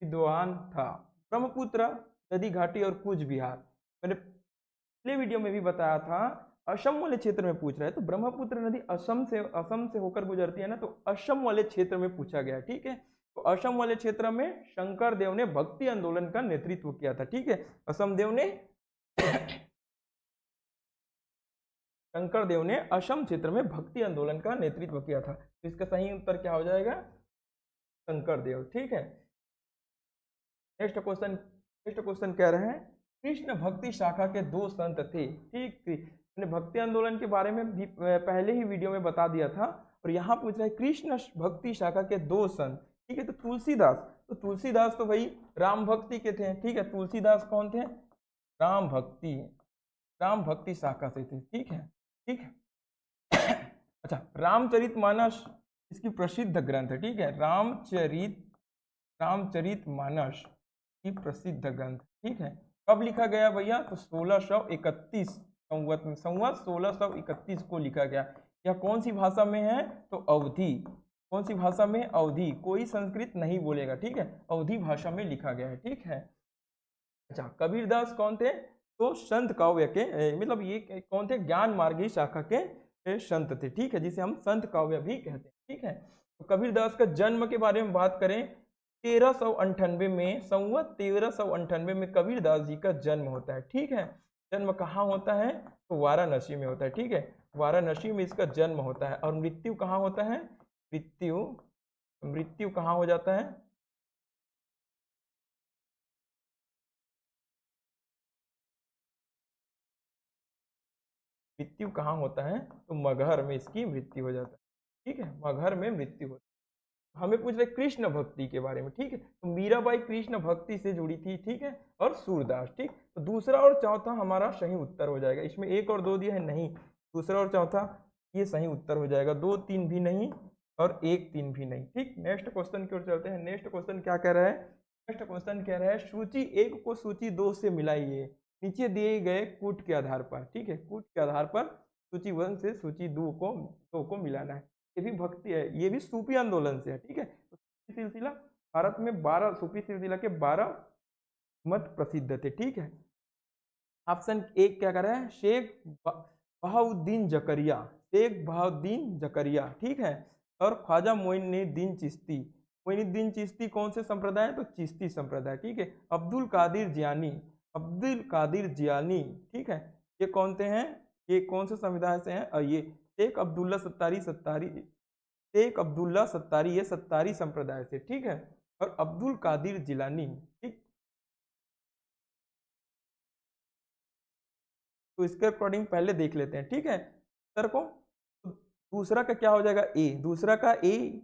विद्वान था? ब्रह्मपुत्र नदी घाटी और कूच बिहार, मैंने पिछले वीडियो में भी बताया था, असम वाले क्षेत्र में पूछ रहा है। तो ब्रह्मपुत्र नदी असम से होकर गुजरती है ना, तो असम वाले क्षेत्र में पूछा गया। ठीक है, तो असम वाले क्षेत्र में शंकर देव ने भक्ति आंदोलन का नेतृत्व किया था। ठीक है, असम देव ने शंकर देव ने असम क्षेत्र में भक्ति आंदोलन का नेतृत्व किया था। तो इसका सही उत्तर क्या हो जाएगा? शंकर देव। ठीक है, नेक्स्ट क्वेश्चन कह रहे हैं कृष्ण भक्ति शाखा के दो संत थे। ठीक, मैंने भक्ति आंदोलन के बारे में भी पहले ही वीडियो में बता दिया था, और यहाँ पूछ रहा है कृष्ण भक्ति शाखा के दो संत। ठीक है, तो तुलसीदास तो भाई राम भक्ति के थे। ठीक है, तुलसीदास कौन थे? राम भक्ति शाखा से थे। ठीक है, ठीक है। अच्छा, रामचरितमानस इसकी प्रसिद्ध ग्रंथ है। ठीक है, रामचरितमानस की प्रसिद्ध ग्रंथ। ठीक है, कब लिखा गया भैया? तो 1631 संवत में, संवत 1631 को लिखा गया। यह कौन सी भाषा में है? तो अवधी। कौन सी भाषा में? अवधी। कोई संस्कृत नहीं बोलेगा। ठीक है, अवधी भाषा में लिखा गया है। ठीक है, अच्छा, कबीरदास कौन थे? तो संत काव्य के मतलब ये कौन थे? ज्ञान मार्गी शाखा के संत थे। ठीक है, जिसे हम संत काव्य भी कहते हैं। ठीक है, तो कबीरदास का जन्म के बारे में बात करें, 1398 में, संवत 1398 में कबीरदास जी का जन्म होता है। ठीक है, जन्म कहाँ होता है? तो वाराणसी में होता है। ठीक है, वाराणसी में इसका जन्म होता है। और मृत्यु कहाँ होता है? मृत्यु कहाँ हो जाता है? मृत्यु कहाँ होता है, तो मगहर में इसकी मृत्यु हो जाता है। ठीक है, मगहर में मृत्यु होती है। हमें पूछ रहे कृष्ण भक्ति के बारे में। ठीक है, तो मीराबाई कृष्ण भक्ति से जुड़ी थी। ठीक है, और सूरदास। ठीक, तो दूसरा और चौथा हमारा सही उत्तर हो जाएगा। इसमें 1 और 2 दिया है नहीं, दूसरा और चौथा ये सही उत्तर हो जाएगा। 2, 3 भी नहीं और 1, 3 भी नहीं। ठीक, नेक्स्ट क्वेश्चन की ओर चलते हैं। नेक्स्ट क्वेश्चन क्या कह रहा है, नेक्स्ट क्वेश्चन कह रहा है सूची 1 को सूची 2 से मिलाइए नीचे दिए गए कूट के आधार पर। ठीक है, कूट के आधार पर सूची 1 से सूची 2 को मिलाना है। ये भी भक्ति है, ये भी सूफी आंदोलन से है। ठीक है, तो सूफी सिलसिला भारत में 12 सूफी सिलसिला के 12 मत प्रसिद्ध थे। ठीक है, ऑप्शन 1 क्या कर रहा है, शेख बहाउद्दीन जकरिया, शेख बहाउद्दीन जकरिया। ठीक है, और ख्वाजा मोइनुद्दीन चिश्ती। मोइनुद्दीन चिश्ती कौन से संप्रदाय, तो चिश्ती संप्रदाय। ठीक है, अब्दुल कादिर जियानी, अब्दुल कादिर जियानी। ठीक है, ये कौन से हैं, ये कौन से समुदाय से हैं, और ये शेख अब्दुल्ला सत्तारी, शेख अब्दुल्ला सत्तारी, ये सत्तारी संप्रदाय से। ठीक है, और अब्दुल कादिर जिलानी। ठीक, तो इसके अकॉर्डिंग पहले देख लेते हैं। ठीक है, सर को तो दूसरा का क्या हो जाएगा, ए। दूसरा का ए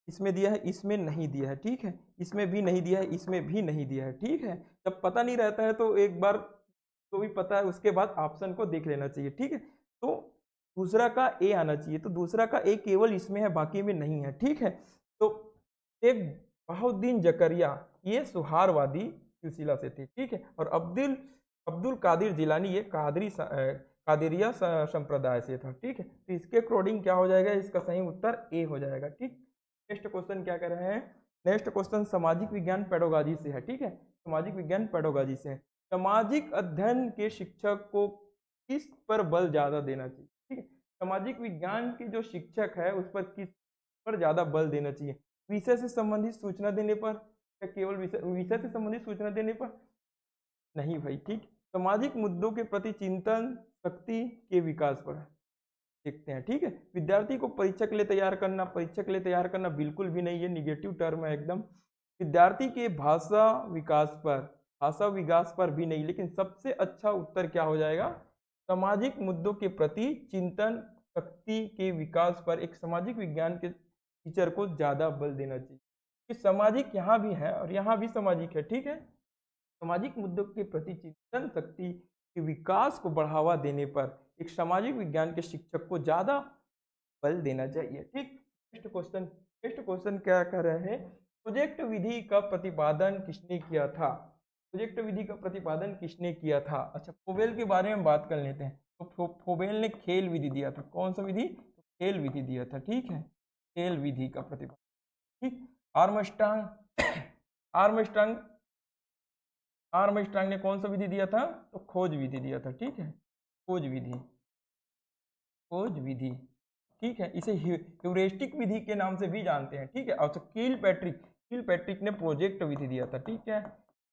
इसमें दिया है, इसमें नहीं दिया है। ठीक है, इसमें भी नहीं दिया है, इसमें भी नहीं दिया है। ठीक है, जब पता नहीं रहता है तो एक बार तो भी पता है, उसके बाद ऑप्शन को देख लेना चाहिए। ठीक है, तो दूसरा का ए आना चाहिए, तो दूसरा का ए केवल इसमें है, बाकी में नहीं है। ठीक है, तो एक बहाउद्दीन जकरिया ये सुहारवादी सिलसिला से थे। ठीक है, और अब्दुल अब्दुल कादिर जिलानी ये कादिरिया संप्रदाय से था। ठीक है, तो इसके अकॉर्डिंग क्या हो जाएगा, इसका सही उत्तर ए हो जाएगा। ठीक, नेक्स्ट क्वेश्चन क्या कर रहे हैं, नेक्स्ट क्वेश्चन सामाजिक विज्ञान पेडोलॉजी से है। ठीक है, सामाजिक विज्ञान पेडोलॉजी से है। सामाजिक अध्ययन के शिक्षक को किस पर बल ज्यादा देना चाहिए। ठीक है, सामाजिक विज्ञान के जो शिक्षक है उस पर किस पर ज्यादा बल देना चाहिए, विषय से संबंधित सूचना देने पर या केवल विषय से संबंधित सूचना देने पर, नहीं भाई। ठीक, सामाजिक मुद्दों के प्रति चिंतन शक्ति के विकास पर देखते हैं। ठीक है, विद्यार्थी को परीक्षा के लिए तैयार करना, परीक्षा के लिए तैयार करना बिल्कुल भी नहीं, ये निगेटिव टर्म है एकदम। विद्यार्थी के भाषा विकास पर भी नहीं, लेकिन सबसे अच्छा उत्तर क्या हो जाएगा, सामाजिक मुद्दों के प्रति चिंतन शक्ति के विकास पर एक सामाजिक विज्ञान के टीचर को ज्यादा बल देना चाहिए कि सामाजिक यहाँ भी है और यहाँ भी सामाजिक है। ठीक है, सामाजिक मुद्दों के प्रति चिंतन शक्ति के विकास को बढ़ावा देने पर एक सामाजिक विज्ञान के शिक्षक को ज्यादा बल देना चाहिए। ठीक, नेक्स्ट क्वेश्चन क्या कर रहे हैं, प्रोजेक्ट विधि का प्रतिपादन किसने किया था, प्रोजेक्ट विधि का प्रतिपादन किसने किया था। अच्छा, फोबेल के बारे में बात कर लेते हैं। तो फोबेल ने खेल विधि दिया था, कौन सा विधि, तो खेल विधि दिया था। ठीक है, खेल विधि का प्रतिपादन। ठीक, आर्मस्ट्रांग आर्मस्ट्रांग ने कौन सा विधि दिया था, तो खोज विधि दिया था। ठीक है, खोज विधि। ठीक है, इसे ह्यूरिस्टिक विधि के नाम से भी जानते हैं। ठीक है, अच्छा, कील पैट्रिक ने प्रोजेक्ट विधि दिया था। ठीक है,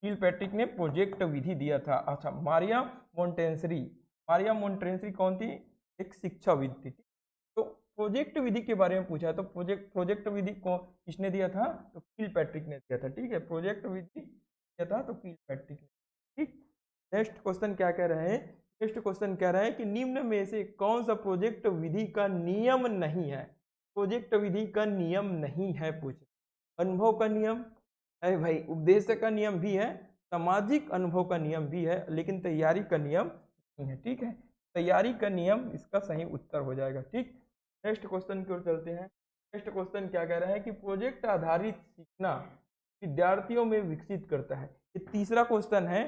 कील पैट्रिक ने प्रोजेक्ट विधि दिया था। अच्छा, मारिया मोन्टेसरी कौन थी, एक शिक्षाविद थी। तो प्रोजेक्ट विधि के बारे में पूछा, तो प्रोजेक्ट विधि को किसने दिया था, तो कील पैट्रिक ने दिया था। ठीक है, प्रोजेक्ट विधि दिया था तो कील पैट्रिक ने। ठीक, नेक्स्ट क्वेश्चन क्या कह रहे हैं, नेक्स्ट क्वेश्चन कह रहा है कि निम्न में से कौन सा प्रोजेक्ट विधि का नियम नहीं है, प्रोजेक्ट विधि का नियम नहीं है। पूछ, अनुभव का नियम है भाई, उद्देश्य का नियम भी है, सामाजिक अनुभव का नियम भी है, लेकिन तैयारी का नियम नहीं है। ठीक है, तैयारी का नियम इसका सही उत्तर हो जाएगा। ठीक, नेक्स्ट क्वेश्चन की ओर चलते हैं। नेक्स्ट क्वेश्चन क्या कह रहा है कि प्रोजेक्ट आधारित सीखना विद्यार्थियों में विकसित करता है। ये तीसरा क्वेश्चन है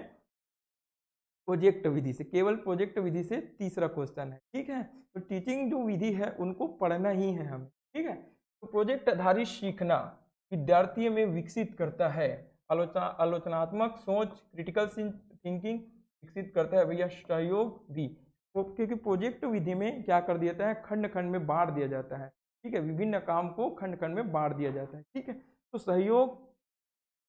प्रोजेक्ट विधि से, केवल प्रोजेक्ट विधि से तीसरा क्वेश्चन है। ठीक है, तो टीचिंग जो विधि है उनको पढ़ना ही है हमें। ठीक है, तो प्रोजेक्ट आधारित सीखना विद्यार्थियों में विकसित करता है, आलोचनात्मक सोच, क्रिटिकल थिंकिंग विकसित करता है भैया, सहयोग भी। क्योंकि प्रोजेक्ट विधि में क्या कर दिया जाता है, खंड खंड में बांट दिया जाता है। ठीक है, विभिन्न काम को खंड खंड में बांट दिया जाता है। ठीक है, तो सहयोग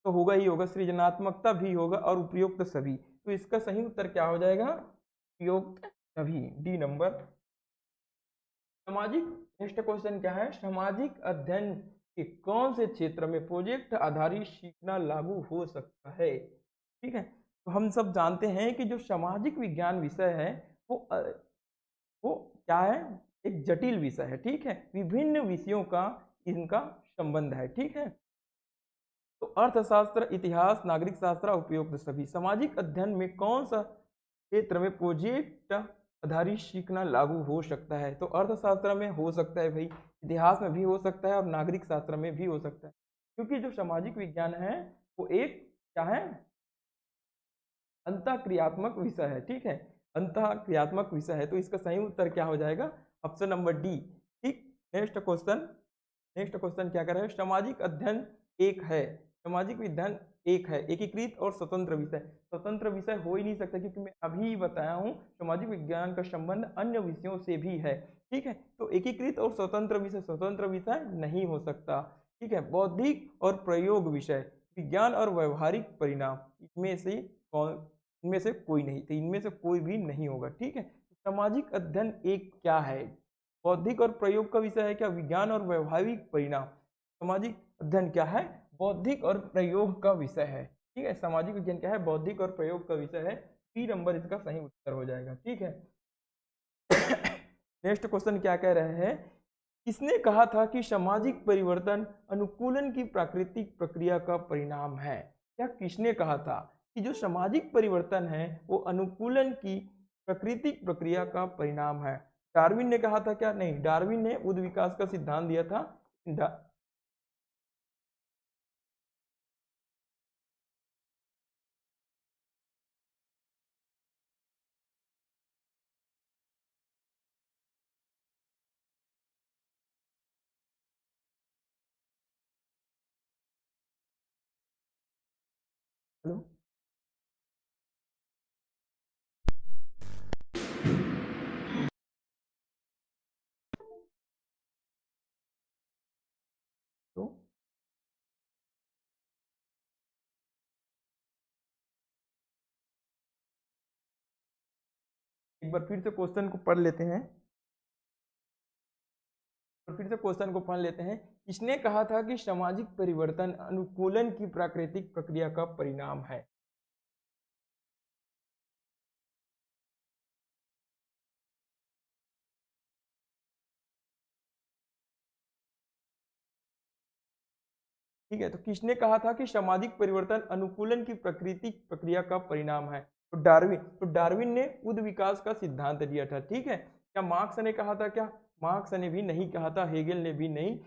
तो होगा ही होगा, सृजनात्मकता भी होगा और उपयुक्त सभी। तो इसका सही उत्तर क्या हो जाएगा, उपयुक्त सभी, डी नंबर। सामाजिक, नेक्स्ट क्वेश्चन क्या है, सामाजिक अध्ययन के कौन से क्षेत्र में प्रोजेक्ट आधारित सीखना लागू हो सकता है। ठीक है, तो हम सब जानते हैं कि जो सामाजिक विज्ञान विषय है वो वो क्या है, एक जटिल विषय है, ठीक है, विभिन्न विषयों का इनका संबंध है, ठीक है। तो अर्थशास्त्र, इतिहास, नागरिक शास्त्र, उपयुक्त सभी। सामाजिक अध्ययन में कौन सा क्षेत्र में प्रोजेक्ट आधारित सीखना लागू हो सकता है? तो अर्थशास्त्र में हो सकता है भाई, इतिहास में भी हो सकता है और नागरिक शास्त्र में भी हो सकता है, क्योंकि जो सामाजिक विज्ञान है वो एक क्या है, अंतःक्रियात्मक विषय है, ठीक है, अंतःक्रियात्मक विषय है। तो इसका सही उत्तर क्या हो जाएगा, ऑप्शन नंबर डी, ठीक। नेक्स्ट क्वेश्चन, नेक्स्ट क्वेश्चन क्या कर रहा है, सामाजिक अध्ययन एक है, सामाजिक विज्ञान एक है, एकीकृत और स्वतंत्र विषय। स्वतंत्र विषय हो ही नहीं सकता, क्योंकि मैं अभी बताया हूं सामाजिक विज्ञान का संबंध अन्य विषयों से भी है, ठीक है। तो एकीकृत और स्वतंत्र विषय नहीं हो सकता, ठीक है। बौद्धिक और प्रयोग विषय, विज्ञान और व्यवहारिक परिणाम, इनमें से कौन, इनमें से कोई नहीं, तो इनमें से कोई भी नहीं होगा, ठीक है। सामाजिक अध्ययन एक क्या है, बौद्धिक और प्रयोग का विषय है क्या, विज्ञान और व्यवहारिक परिणाम। सामाजिक अध्ययन क्या है, बौद्धिक और प्रयोग का विषय है, ठीक है। सामाजिक विज्ञान क्या है, बौद्धिक और प्रयोग का विषय है। बी नंबर इसका सही उत्तर हो जाएगा, ठीक है। नेक्स्ट क्वेश्चन क्या कह रहे हैं, किसने कहा था कि सामाजिक परिवर्तन अनुकूलन की प्राकृतिक प्रक्रिया का परिणाम है? क्या किसने कहा था कि जो सामाजिक परिवर्तन है वो अनुकूलन की प्राकृतिक प्रक्रिया का परिणाम है? डार्विन ने कहा था क्या? नहीं, डार्विन ने उद विकास का सिद्धांत दिया था। हेलो, तो एक बार फिर से क्वेश्चन को पढ़ लेते हैं, और फिर से क्वेश्चन को पढ़ लेते हैं। किसने कहा था कि सामाजिक परिवर्तन अनुकूलन की प्राकृतिक प्रक्रिया का परिणाम है? ठीक है, तो किसने कहा था कि सामाजिक परिवर्तन अनुकूलन की प्राकृतिक प्रक्रिया का परिणाम है? तो डार्विन ने उद विकास का सिद्धांत दिया था, ठीक है। क्या मार्क्स ने कहा था क्या? मार्क्स ने भी नहीं कहा था, हेगेल ने भी नहीं।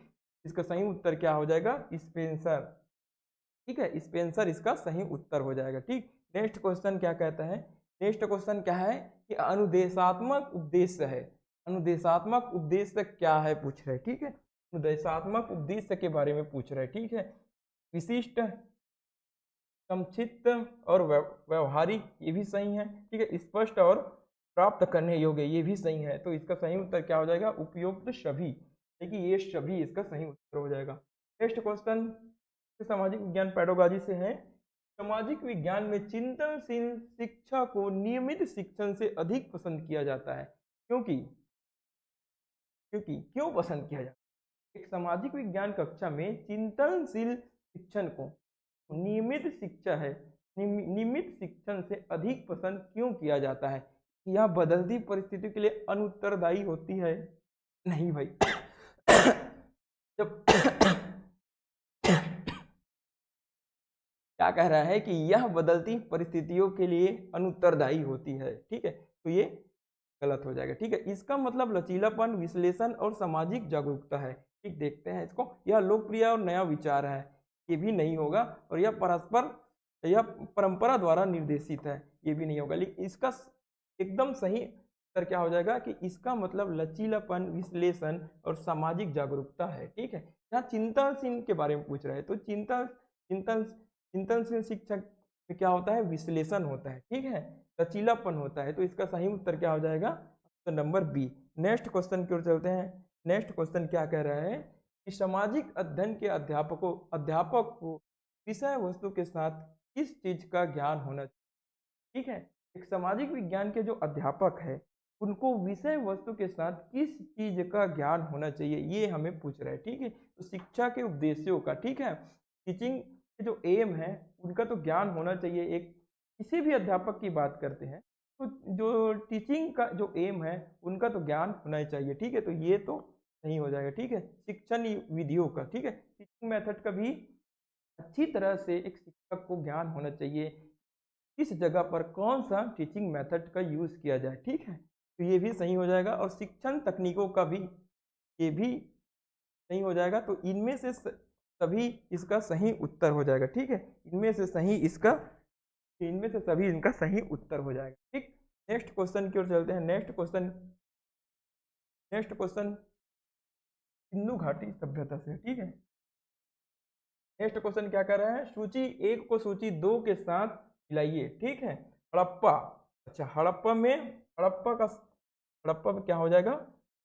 इसका सही उत्तर क्या हो जाएगा, स्पेंसर, ठीक है, स्पेंसर इसका सही उत्तर हो जाएगा, ठीक। नेक्स्ट क्वेश्चन क्या कहता है, नेक्स्ट क्वेश्चन क्या है कि अनुदेशात्मक उद्देश्य है, अनुदेशात्मक उद्देश्य क्या है पूछ रहे, ठीक है। अनुदेशात्मक उद्देश्य के बारे में पूछ रहे, ठीक है। विशिष्ट, संक्षिप्त और व्यवहारिक, ये भी सही है, ठीक है। स्पष्ट और प्राप्त करने योग्य, ये भी सही है। तो इसका सही उत्तर क्या हो जाएगा, उपयुक्त सभी, देखिए ये सभी इसका सही उत्तर हो जाएगा। नेक्स्ट क्वेश्चन सामाजिक विज्ञान पेडोलॉजी से है। सामाजिक विज्ञान में चिंतनशील शिक्षा को नियमित शिक्षण से अधिक पसंद किया जाता है, क्योंकि क्योंकि क्यों पसंद किया जाता है? एक सामाजिक विज्ञान कक्षा में चिंतनशील शिक्षण को नियमित शिक्षा है, नियमित शिक्षण से अधिक पसंद क्यों किया जाता है? यह बदलती परिस्थितियों के लिए अनुत्तरदायी होती है? नहीं भाई। जब क्या कह रहा है कि यह बदलती परिस्थितियों के लिए अनुत्तरदायी होती है, ठीक है। तो ये गलत हो जाएगा, ठीक है। इसका मतलब लचीलापन, विश्लेषण और सामाजिक जागरूकता है, ठीक। देखते हैं इसको, यह लोकप्रिय और नया विचार है, ये भी नहीं होगा। और यह परस्पर, यह परंपरा द्वारा निर्देशित है, ये भी नहीं होगा। लेकिन इसका एकदम सही उत्तर क्या हो जाएगा कि इसका मतलब लचीलापन, विश्लेषण और सामाजिक जागरूकता है, ठीक है। यहाँ चिंतनशील के बारे में पूछ रहे हैं, तो चिंतन चिंतनशील शिक्षक में क्या होता है, विश्लेषण होता है, ठीक है, लचीलापन होता है। तो इसका सही उत्तर क्या हो जाएगा, तो नंबर बी। नेक्स्ट क्वेश्चन की ओर चलते हैं। नेक्स्ट क्वेश्चन क्या कह रहा है कि सामाजिक अध्ययन के अध्यापक को विषय वस्तु के साथ किस चीज का ज्ञान होना चाहिए, ठीक है। एक सामाजिक विज्ञान के जो अध्यापक है उनको विषय वस्तु के साथ किस चीज का ज्ञान होना चाहिए, ये हमें पूछ रहा है, ठीक है। तो शिक्षा के उद्देश्यों का, ठीक है, टीचिंग के जो एम है उनका तो ज्ञान होना चाहिए। एक किसी भी अध्यापक की बात करते हैं तो जो टीचिंग का जो एम है उनका तो ज्ञान होना ही चाहिए, ठीक है। तो ये तो नहीं हो जाएगा, ठीक है। शिक्षण विधियों का, ठीक है, टीचिंग मेथड का भी अच्छी तरह से एक शिक्षक को ज्ञान होना चाहिए, किस जगह पर कौन सा टीचिंग मेथड का यूज किया जाए, ठीक है। तो ये भी सही हो जाएगा। और शिक्षण तकनीकों का भी ये भी सही हो जाएगा। तो इनमें से सभी इसका सही उत्तर हो जाएगा, ठीक है। इनमें से सभी इनका सही उत्तर हो जाएगा, ठीक। नेक्स्ट क्वेश्चन की ओर चलते हैं। नेक्स्ट क्वेश्चन सिंधु घाटी सभ्यता से, ठीक है। नेक्स्ट क्वेश्चन क्या कर रहा है, सूची 1 को सूची 2 के साथ मिलाइए, ठीक है। हड़प्पा, अच्छा हड़प्पा में क्या हो जाएगा,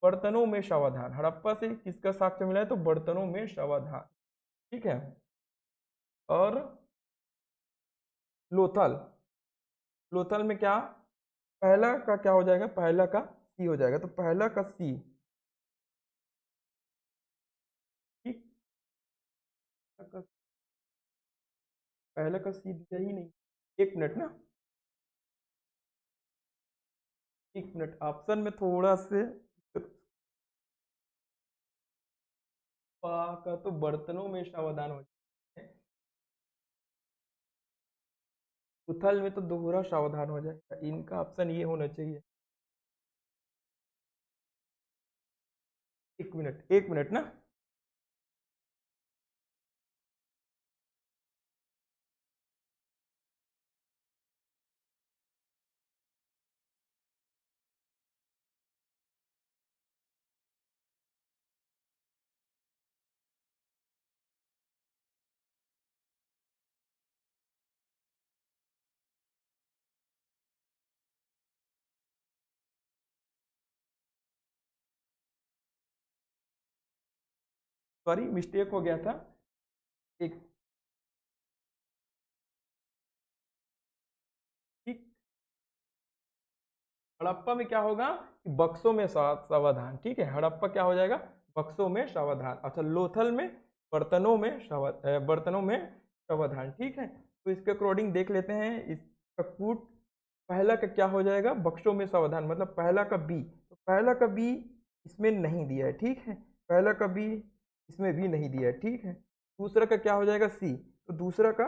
बर्तनों में सावधान। हड़प्पा से किसका साक्ष्य मिला है, तो बर्तनों में सावधान, ठीक है। और लोथल, लोथल में क्या, पहला का क्या हो जाएगा, पहला का सी हो जाएगा। तो पहला का सी, ठीक, पहला का सी दिया ही नहीं। एक मिनट ना, एक मिनट, ऑप्शन में थोड़ा से पा का तो बर्तनों में सावधान हो जाए, उथल में तो दोहरा सावधान हो जाएगा। इनका ऑप्शन ये होना चाहिए। एक मिनट ना, सॉरी मिस्टेक हो गया था। एक, ठीक, हड़प्पा में क्या होगा, बक्सों में सावधान, ठीक है। हड़प्पा क्या हो जाएगा, बक्सों में सावधान। अच्छा, लोथल में बर्तनों में सावधान, ठीक है। तो इसके अकॉर्डिंग देख लेते हैं इसका कूट। पहला का क्या हो जाएगा, बक्सों में सावधान, मतलब पहला का बी। तो पहला का बी इसमें नहीं दिया है, ठीक है। पहला का बी इसमें भी नहीं दिया है, ठीक है। दूसरा का क्या हो जाएगा, सी। तो दूसरा का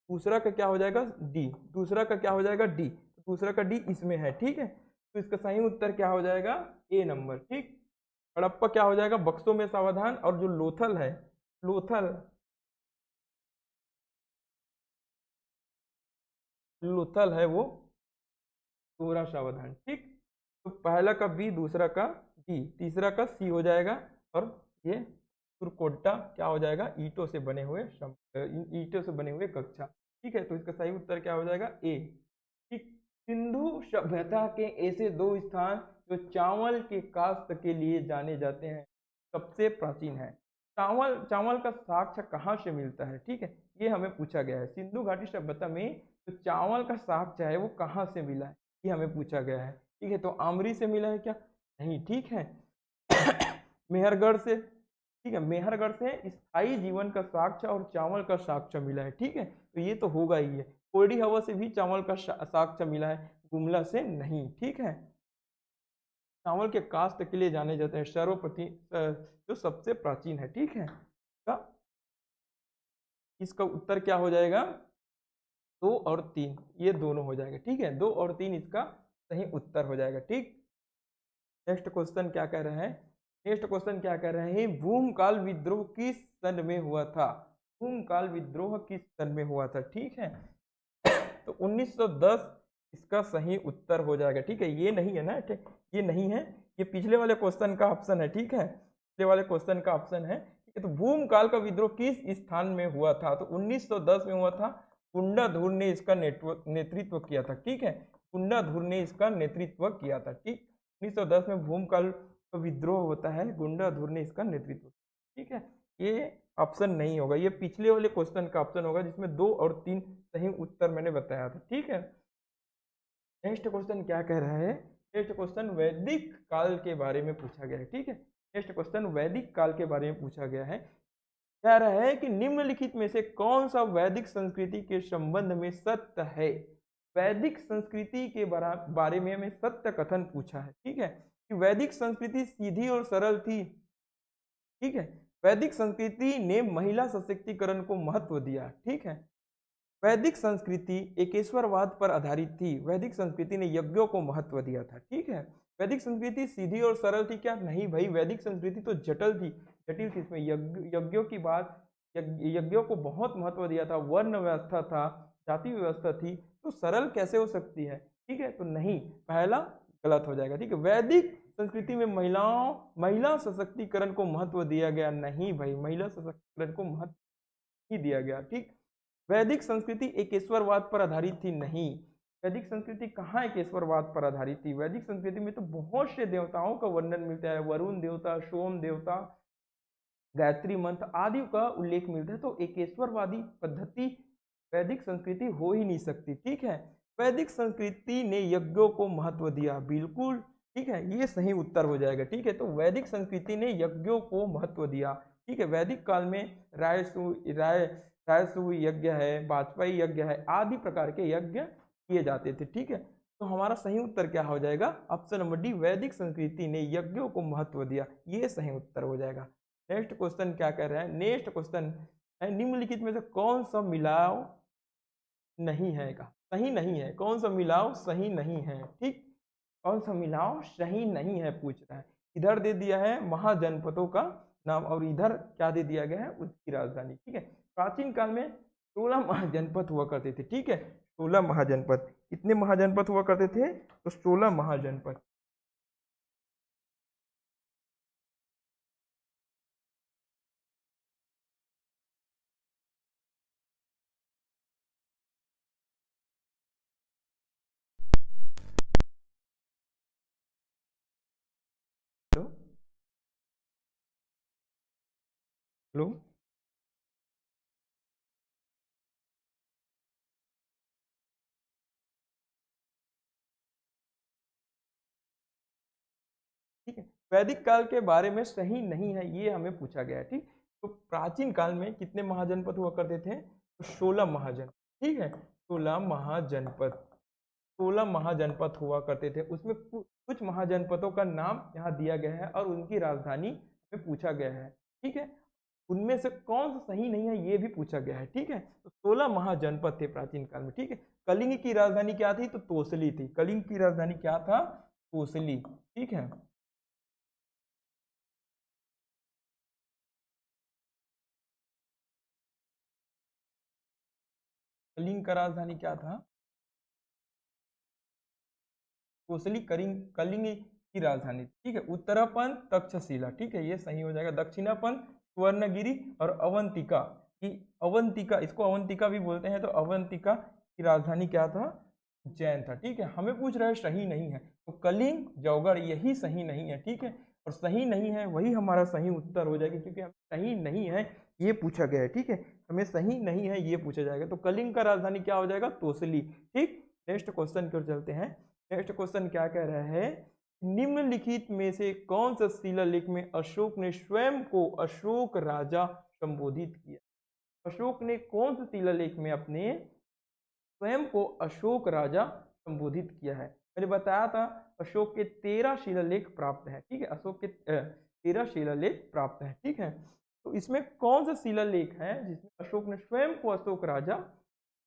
दूसरा का क्या हो जाएगा, डी। दूसरा का क्या हो जाएगा, डी। दूसरा का डी इसमें है, ठीक है। तो इसका सही उत्तर क्या हो जाएगा, ए नंबर, ठीक। हड़प्पा क्या हो जाएगा, बक्सों में सावधान। और जो लोथल है, लोथल लोथल है वो पूरा सावधान, ठीक। तो पहला का बी, दूसरा का डी, तीसरा का सी हो जाएगा। और ये सुरकोट्टा क्या हो जाएगा, ईंटों से बने हुए कक्षा, ठीक है। तो इसका सही उत्तर क्या हो जाएगा, ए, ठीक। सिंधु सभ्यता के ऐसे 2 स्थान जो चावल के काश्त के लिए जाने जाते हैं, सबसे प्राचीन है। चावल चावल का साक्ष्य कहाँ से मिलता है, ठीक है, ये हमें पूछा गया है। सिंधु घाटी सभ्यता में जो चावल का साक्ष्य है वो कहाँ से मिला है, ये हमें पूछा गया है, ठीक है। तो आमरी से मिला है क्या, नहीं, ठीक है। मेहरगढ़ से, ठीक है, मेहरगढ़ से स्थायी जीवन का साक्ष्य और चावल का साक्ष्य मिला है, ठीक है। तो ये तो होगा ही है। कोरडी हवा से भी चावल का साक्ष्य मिला है, गुमला से नहीं, ठीक है। चावल के कास्ट के लिए जाने जाते हैं, सर्वप्रति जो सबसे प्राचीन है, ठीक है। का इसका उत्तर क्या हो जाएगा, 2 और 3, ये दोनों हो जाएगा, ठीक है। 2 और 3 इसका सही उत्तर हो जाएगा, ठीक। नेक्स्ट क्वेश्चन क्या कह रहे हैं, भूमकाल विद्रोह किस सन में हुआ था, भूमकाल विद्रोह किस सन में हुआ था, ठीक है। तो 1910 इसका सही उत्तर हो जाएगा, ठीक है। ये नहीं है ना, ठीक, ये नहीं है, ये पिछले वाले क्वेश्चन का ऑप्शन है, ठीक है, पिछले वाले क्वेश्चन का ऑप्शन है, ठीक है। तो भूमकाल का विद्रोह किस स्थान में हुआ था, तो 1910 में हुआ था। गुंडाधुर ने इसका नेतृत्व किया था, ठीक है। गुंडाधुर ने इसका नेतृत्व किया था, ठीक। 1910 में भूमकाल का विद्रोह होता है, गुंडाधुर ने इसका नेतृत्व, ठीक है। ये ऑप्शन नहीं होगा, ये पिछले वाले क्वेश्चन का ऑप्शन होगा जिसमें 2 और 3 सही उत्तर मैंने बताया था, ठीक है। नेक्स्ट क्वेश्चन क्या कह रहा है, नेक्स्ट क्वेश्चन वैदिक काल के बारे में पूछा गया है, ठीक है। नेक्स्ट क्वेश्चन वैदिक काल के बारे में पूछा गया है। कह रहा है कि निम्नलिखित में से कौन सा वैदिक संस्कृति के संबंध में सत्य है। वैदिक संस्कृति के बारे में हमें सत्य कथन पूछा है, ठीक है, कि वैदिक संस्कृति सीधी और सरल थी, ठीक है। वैदिक संस्कृति ने महिला सशक्तिकरण को महत्व दिया, ठीक है। वैदिक संस्कृति एकेश्वरवाद पर आधारित थी। वैदिक संस्कृति ने यज्ञों को महत्व दिया था, ठीक है। वैदिक संस्कृति सीधी और सरल थी क्या? नहीं भाई, वैदिक संस्कृति तो जटिल थी, जटिल थी। इसमें यज्ञों की बात, यज्ञों को बहुत महत्व दिया था, वर्ण व्यवस्था था, जाति व्यवस्था थी, तो सरल कैसे हो सकती है, ठीक है। तो नहीं, पहला गलत हो जाएगा, ठीक है। वैदिक संस्कृति में महिला सशक्तिकरण को महत्व दिया गया, नहीं भाई, महिला सशक्तिकरण को महत्व नहीं दिया गया, ठीक। वैदिक संस्कृति एकेश्वरवाद पर आधारित थी, नहीं। वैदिक संस्कृति कहाँ एकेश्वरवाद पर आधारित थी? वैदिक संस्कृति में तो बहुत से देवताओं का वर्णन मिलता है, वरुण देवता, सोम देवता, गायत्री मंत्र आदि का उल्लेख मिलता है। तो एकेश्वरवादी पद्धति वैदिक संस्कृति हो ही नहीं सकती, ठीक है। वैदिक संस्कृति ने यज्ञों को महत्व दिया, बिल्कुल ठीक है, ये सही उत्तर हो जाएगा, ठीक है। तो वैदिक संस्कृति ने यज्ञों को महत्व दिया, ठीक है। वैदिक काल में रायसु यज्ञ है, वाजपेयी यज्ञ है, आदि प्रकार के यज्ञ किए जाते थे, ठीक है। तो हमारा सही उत्तर क्या हो जाएगा? ऑप्शन नंबर डी, वैदिक संस्कृति ने यज्ञों को महत्व दिया, ये सही उत्तर हो जाएगा। नेक्स्ट क्वेश्चन क्या कह रहा है? नेक्स्ट क्वेश्चन है, निम्नलिखित में से कौन सा मिलाव नहीं है का सही नहीं है? कौन सा मिलाव सही नहीं है, ठीक, कौन सा मिलाव सही नहीं है पूछ रहा है। इधर दे दिया है महाजनपदों का नाम और इधर क्या दे दिया गया है? उसकी राजधानी, ठीक है। प्राचीन काल में 16 महाजनपद हुआ करते थे, ठीक है, 16 महाजनपद। कितने महाजनपद हुआ करते थे? तो 16 महाजनपद। हेलो हेलो, ठीक है। वैदिक काल के बारे में सही नहीं है, ये हमें पूछा गया है, ठीक। तो प्राचीन काल में कितने महाजनपद हुआ करते थे? तो 16 महाजन, ठीक है, 16 महाजनपद, 16 महाजनपद हुआ करते थे। उसमें कुछ महाजनपदों का नाम यहाँ दिया गया है और उनकी राजधानी में पूछा गया है, ठीक है। उनमें से कौन सा सही नहीं है ये भी पूछा गया है, ठीक है। तो 16 महाजनपद थे प्राचीन काल में, ठीक है। कलिंग की राजधानी क्या थी? तो तोसली थी। कलिंग की राजधानी क्या था? तोसली, ठीक है। कलिंग का राजधानी क्या था? कोसली कलिंग की राजधानी, ठीक है। उत्तरापंथ तक्षशिला, ठीक है, ये सही हो जाएगा। दक्षिणापंथ स्वर्णगिरी और अवंतिका की, अवंतिका, इसको अवंतिका भी बोलते हैं, तो अवंतिका की राजधानी क्या था? जैन था, ठीक है। हमें पूछ रहा है सही नहीं है, तो कलिंग जौगढ़ यही सही नहीं है, ठीक है। और सही नहीं है वही हमारा सही उत्तर हो जाएगा, क्योंकि हम सही नहीं है ये पूछा गया है, ठीक है। हमें सही नहीं है ये पूछा जाएगा, तो कलिंग का राजधानी क्या हो जाएगा? तोसली, ठीक। नेक्स्ट क्वेश्चन की ओर चलते हैं। नेक्स्ट क्वेश्चन क्या कह रहा है? निम्नलिखित में से कौन सा शिलालेख में अशोक ने स्वयं को अशोक राजा संबोधित किया? अशोक ने कौन से शिलालेख में अपने स्वयं को अशोक राजा संबोधित किया है? मैंने बताया था अशोक के 13 शिलालेख प्राप्त है, ठीक है। अशोक के 13 शिलालेख प्राप्त है, ठीक है। तो इसमें कौन सा शिलालेख है जिसमें अशोक ने स्वयं को अशोक राजा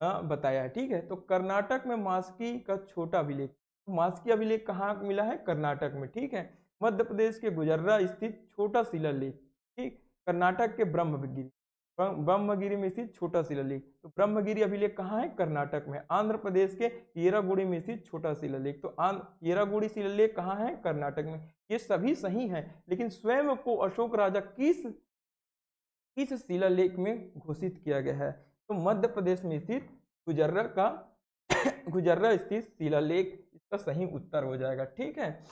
बताया है, ठीक है। तो कर्नाटक में मास्की का छोटा अभिलेख, मास्की अभिलेख कहाँ मिला है? कर्नाटक में, ठीक है। मध्य प्रदेश के गुजर्रा स्थित छोटा शिलालेख, ठीक। कर्नाटक के ब्रह्मगिरी में स्थित छोटा शिलालेख, तो ब्रह्मगिरी अभिलेख कहाँ है? कर्नाटक में। आंध्र प्रदेश के येरागुड़ी में स्थित छोटा शिलालेख, तो येरागुड़ी शिलालेख कहाँ है? कर्नाटक में। ये सभी सही हैं, लेकिन स्वयं को अशोक राजा किस शिलालेख में घोषित किया गया है? तो मध्य प्रदेश में स्थित गुजर्रा का गुजर्रा स्थित शिलालेख इसका सही उत्तर हो जाएगा, ठीक है।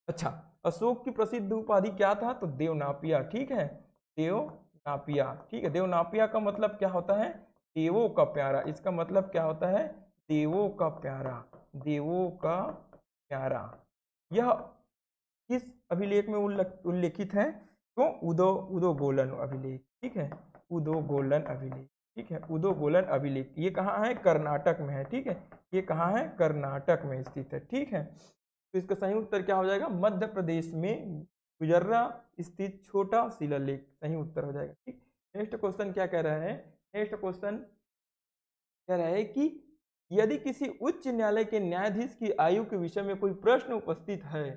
अच्छा, अशोक की प्रसिद्ध उपाधि क्या था? तो देवनापिया, ठीक है, देवनापिया, ठीक है। देवनापिया का मतलब क्या होता है? देवों का प्यारा। इसका मतलब क्या होता है? देवों का प्यारा, देवों का प्यारा। यह किस अभिलेख में उल्लेखित है? तो उदो गोलन अभिलेख, ठीक है, उदोगोलन अभिलेख, ठीक है, उदोगोलन अभिलेख, ये कहाँ है? कर्नाटक में है, ठीक है, ये कहाँ है? कर्नाटक में स्थित है, ठीक है। तो इसका सही उत्तर क्या हो जाएगा? मध्य प्रदेश में गुजर्रा स्थित छोटा शिलालेख सही उत्तर हो जाएगा, ठीक। नेक्स्ट क्वेश्चन क्या कह रहा है? नेक्स्ट क्वेश्चन कह रहा है कि यदि किसी उच्च न्यायालय के न्यायाधीश की आयु के विषय में कोई प्रश्न उपस्थित है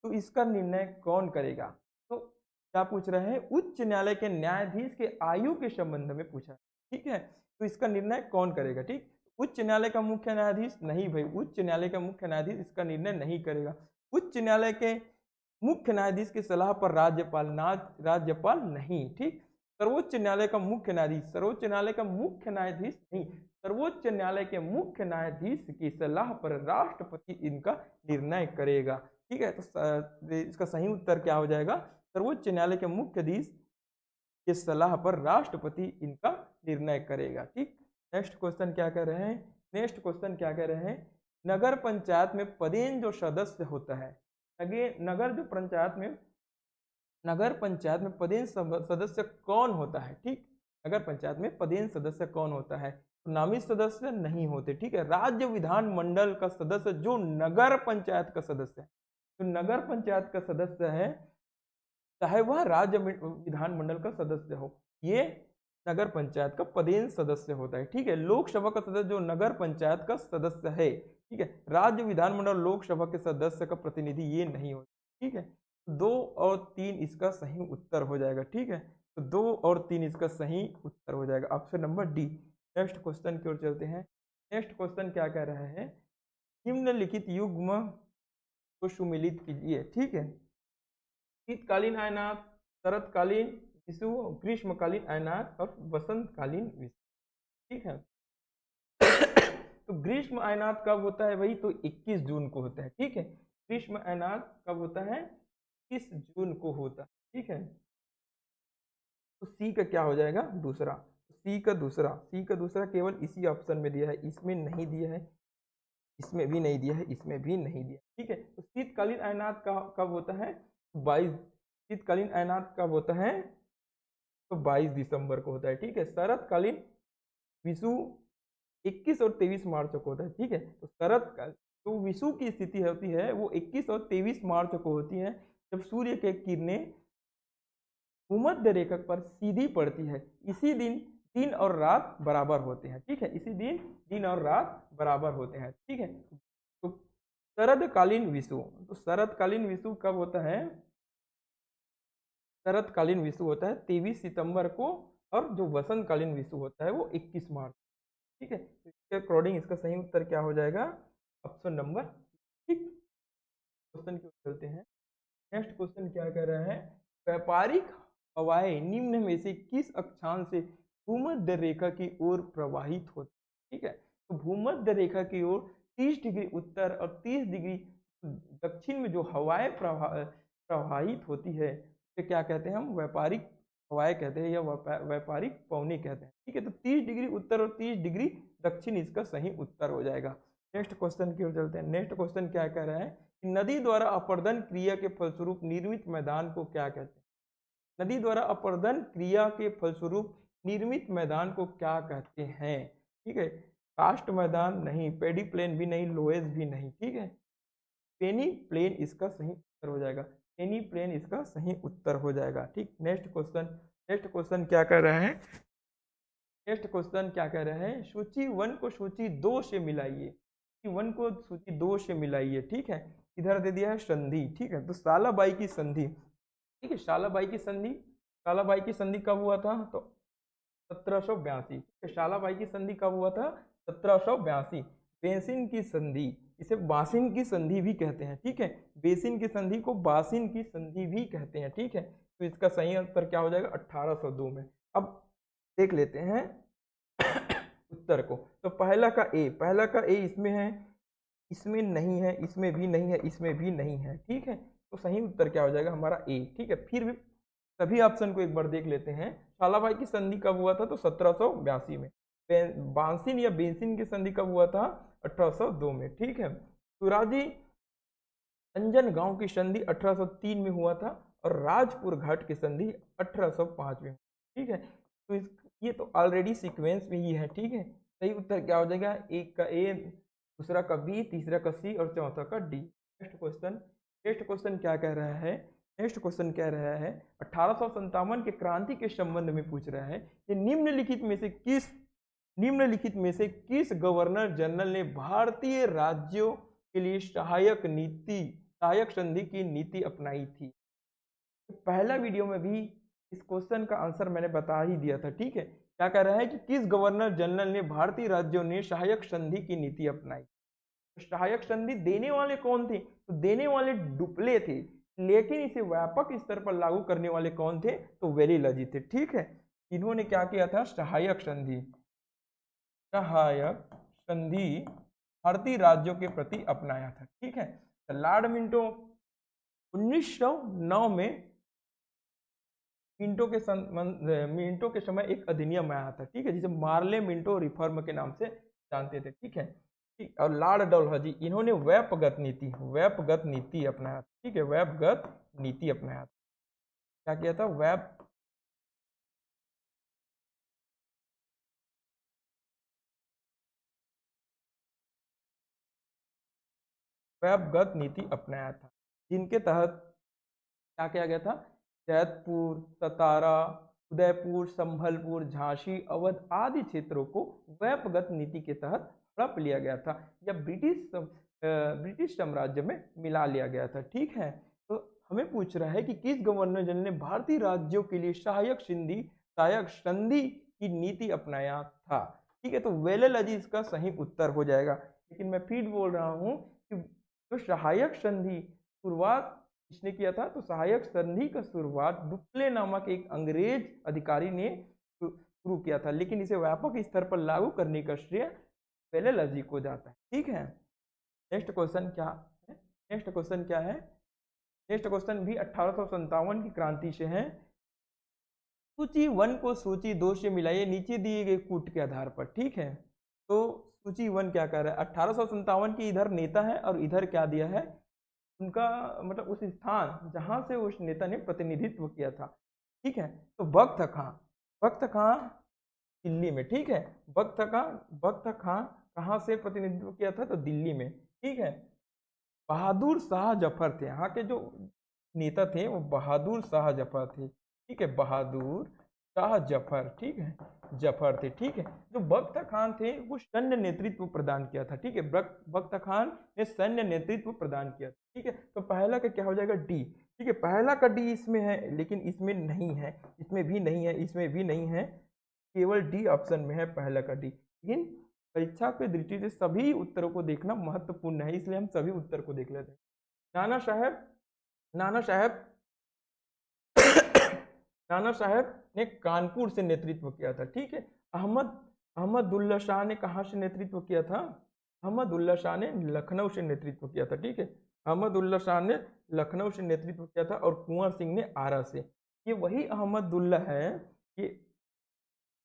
तो इसका निर्णय कौन करेगा? तो क्या पूछ रहे हैं? उच्च न्यायालय के न्यायाधीश के आयु के संबंध में पूछा, ठीक है। तो इसका निर्णय कौन करेगा? ठीक, उच्च न्यायालय का मुख्य न्यायाधीश नहीं भाई, उच्च न्यायालय का मुख्य न्यायाधीश इसका निर्णय नहीं करेगा। उच्च न्यायालय के मुख्य न्यायाधीश की सलाह पर राज्यपाल नहीं, ठीक। सर्वोच्च न्यायालय का मुख्य न्यायाधीश, सर्वोच्च न्यायालय का मुख्य न्यायाधीश नहीं, सर्वोच्च न्यायालय के मुख्य न्यायाधीश की सलाह पर राष्ट्रपति इनका निर्णय करेगा, ठीक है। तो इसका सही उत्तर क्या हो जाएगा? सर्वोच्च न्यायालय के मुख्य न्यायाधीश की सलाह पर राष्ट्रपति इनका निर्णय करेगा, ठीक। नेक्स्ट क्वेश्चन क्या कह रहे हैं? नेक्स्ट क्वेश्चन क्या कह रहे हैं? नगर पंचायत में पदेन जो सदस्य होता है, नगर पंचायत में पदेन सदस्य कौन होता है? ठीक, नगर पंचायत में पदेन सदस्य कौन होता है? तो नामित सदस्य नहीं होते, ठीक है। राज्य विधानमंडल का सदस्य जो नगर पंचायत का सदस्य है, तो नगर पंचायत का सदस्य है, चाहे वह राज्य विधानमंडल का सदस्य हो, ये नगर पंचायत का पदेन सदस्य होता है, ठीक है। लोकसभा का सदस्य जो नगर पंचायत का सदस्य है, ठीक है। राज्य विधानमंडल लोकसभा के सदस्य का प्रतिनिधि ये नहीं होता, ठीक है। 2 और 3 इसका सही उत्तर हो जाएगा, ठीक है। तो 2 और 3 इसका सही उत्तर हो जाएगा, option number D. Next question की ओर चलते हैं। नेक्स्ट क्वेश्चन क्या कह रहा है? निम्नलिखित युग्म को सुमेलित कीजिए, ठीक है। शीतकालीन अयनात, शरतकालीन विषु, ग्रीष्मकालीन अयनात और वसंतकालीन विषु, ठीक है। तो ग्रीष्म अयनात कब होता है भाई? तो 21 जून को होता है, ठीक है। ग्रीष्म अयनात कब होता है? 21 जून को होता है, ठीक है। तो सी का क्या हो जाएगा? दूसरा। सी का दूसरा केवल इसी ऑप्शन में दिया है, इसमें नहीं दिया है, इसमें भी नहीं दिया है, इसमें भी नहीं दिया, ठीक है। तो शीतकालीन अयनात कब होता है? 22। शीतकालीन अयनात कब होता है? तो 22 दिसंबर को होता है, ठीक है। शरतकालीन विषु 21 और 23 मार्च को होता है, ठीक है। तो शरतकाल जो विषु की स्थिति होती है वो 21 और 23 मार्च को होती है, जब सूर्य के किरणें भूमध्य रेखा पर सीधी पड़ती है। इसी दिन दिन और रात बराबर होते हैं, ठीक है। इसी दिन दिन और रात बराबर होते हैं, ठीक है। तो शरदकालीन विषु, तो शरदकालीन विषु कब होता है? शरतकालीन विषु होता है 23 सितंबर को, और जो वसंतकालीन विषु होता है वो 21 मार्च, ठीक है। तो इसके अकॉर्डिंग इसका सही उत्तर क्या हो जाएगा? ऑप्शन नंबर, ठीक। क्वेश्चन की ओर चलते हैं। नेक्स्ट क्वेश्चन क्या कह रहा है? व्यापारिक हवाएं निम्न में से किस अक्षांश से भूमध्य रेखा की ओर प्रवाहित होती, ठीक है। तो भूमध्य रेखा की ओर 30 डिग्री उत्तर और 30 डिग्री दक्षिण में जो हवाएं प्रवाहित होती है उसे क्या कहते हैं? हम व्यापारिक हवाएं कहते हैं, या व्यापारिक पवनी कहते हैं, ठीक है। तो 30 डिग्री उत्तर और 30 डिग्री दक्षिण इसका सही उत्तर हो जाएगा। नेक्स्ट क्वेश्चन की ओर चलते हैं। नेक्स्ट क्वेश्चन क्या कह रहा है कि नदी द्वारा अपर्दन क्रिया के फलस्वरूप निर्मित मैदान को क्या कहते हैं? नदी द्वारा अपर्दन क्रिया के फलस्वरूप निर्मित मैदान को क्या कहते हैं? ठीक है, कास्ट मैदान नहीं, पेडी प्लेन भी नहीं, लोएस भी नहीं, ठीक है। पेनी प्लेन इसका सही उत्तर हो जाएगा, पेनी प्लेन इसका सही उत्तर हो जाएगा, ठीक। नेक्स्ट क्वेश्चन क्या कर रहे हैं? नेक्स्ट क्वेश्चन क्या कह रहे हैं? सूची 1 को सूची 2 से मिलाइए, सूची 1 को सूची 2 से मिलाइए, ठीक है। इधर दे दिया है संधि, ठीक है। तो सालाबाई की संधि, ठीक है। सालाबाई की संधि कब हुआ था? तो 1782, ठीक है। सालाबाई की संधि कब हुआ था? 1782। बेसिन की संधि, इसे बासिन की संधि भी कहते हैं, ठीक है। बेसिन की संधि को बासिन की संधि भी कहते हैं, ठीक है। तो इसका सही उत्तर क्या हो जाएगा? 1802 में। अब देख लेते हैं उत्तर को। तो पहला का ए इसमें है, इसमें नहीं है, इसमें भी नहीं है, इसमें भी नहीं है, ठीक है। तो सही उत्तर क्या हो जाएगा? हमारा ए, ठीक है। फिर भी सभी ऑप्शन को एक बार देख लेते हैं। सालाबाई की संधि कब हुआ था? तो 1782 में। बांसिन या बेसिन की संधि कब हुआ था? 1802 में, ठीक है। सुराजी अंजन गांव की संधि 1803 में हुआ था, और राजपुर घाट की संधि 1805 में। ठीक है। तो ये तो ऑलरेडी सीक्वेंस में ही है, ठीक है। सही उत्तर क्या हो जाएगा, एक का ए, दूसरा का बी, तीसरा का सी और चौथा का डी। नेक्स्ट क्वेश्चन क्या कह रहा है, नेक्स्ट क्वेश्चन कह रहा है 1857 के क्रांति के संबंध में पूछ रहा है कि निम्नलिखित में से किस गवर्नर जनरल ने भारतीय राज्यों के लिए सहायक संधि की नीति अपनाई थी। पहला वीडियो में भी इस क्वेश्चन का आंसर मैंने बता ही दिया था, ठीक है। क्या कह रहा है कि किस गवर्नर जनरल ने भारतीय राज्यों ने सहायक संधि की नीति अपनाई। तो सहायक संधि देने वाले कौन थे, तो देने वाले डुप्ले थे, लेकिन इसे व्यापक स्तर पर लागू करने वाले कौन थे, तो वेलिलजी थे, ठीक है। इन्होंने क्या किया था, सहायक संधि भारतीय राज्यों के प्रति अपनाया था, ठीक है। लॉर्ड मिंटो 1909 में मिंटो के समय एक अधिनियम आया था, ठीक है, जिसे मार्ले मिंटो रिफॉर्म के नाम से जानते थे, ठीक है। ठीक, और लॉर्ड डलहौजी इन्होंने व्यापगत नीति अपनाया, ठीक है, व्यापगत नीति अपनाया। क्या किया था, व्यापगत नीति अपनाया था, जिनके तहत क्या किया गया था, जैतपुर, सतारा, उदयपुर, संभलपुर, झांसी, अवध आदि क्षेत्रों को व्यापगत नीति के तहत हड़प लिया गया था या ब्रिटिश साम्राज्य में मिला लिया गया था, ठीक है। तो हमें पूछ रहा है कि किस गवर्नर जनरल ने भारतीय राज्यों के लिए सहायक संधि की नीति अपनाया था, ठीक है। तो वेलेलजी इसका सही उत्तर हो जाएगा। लेकिन मैं फिर बोल रहा हूं कि जो सहायक संधि शुरुआत किसने किया था, तो सहायक संधि का शुरुआत डुप्ले नामक एक अंग्रेज अधिकारी ने शुरू किया था, लेकिन इसे व्यापक स्तर पर लागू करने का श्रेय वेलेलजी को जाता है, ठीक है। नेक्स्ट क्वेश्चन क्या है, नेक्स्ट क्वेश्चन भी 1857 की क्रांति से है। सूची 1 को सूची 2 से मिलाइए नीचे दिए गए कूट के आधार पर, ठीक है। तो सूची 1 क्या कर रहा है, 1857 की इधर नेता है और इधर क्या दिया है, उनका मतलब उस स्थान जहां से उस नेता ने प्रतिनिधित्व किया था, ठीक है। तो बख्त खां दिल्ली में, ठीक है। बख्त खां कहाँ से प्रतिनिधित्व किया था, तो दिल्ली में, ठीक है। बहादुर शाह जफर थे, यहाँ के जो नेता थे वो बहादुर शाह जफर थे, ठीक है, बहादुर शाह जफर, ठीक है, जफर थे, ठीक है। जो बख्त खान थे वो सैन्य नेतृत्व प्रदान किया था, ठीक है, बख्त खान ने सैन्य नेतृत्व प्रदान किया, ठीक है। तो पहला का क्या हो जाएगा, डी, ठीक है। पहला का डी इसमें है, लेकिन इसमें नहीं है, इसमें भी नहीं है, इसमें भी नहीं है, केवल डी ऑप्शन में है पहला का डी। लेकिन परीक्षा की दृष्टि से सभी उत्तरों को देखना महत्वपूर्ण है, इसलिए हम सभी उत्तर को देख लेते हैं। नाना साहब ने कानपुर से नेतृत्व किया था, ठीक है। अहमदुल्ला शाह ने कहाँ से नेतृत्व किया था, अहमदुल्ला शाह ने लखनऊ से नेतृत्व किया था, ठीक है। अहमदुल्ला शाह ने लखनऊ से नेतृत्व किया था और कुंवर सिंह ने आरा से। ये वही अहमदुल्ला है कि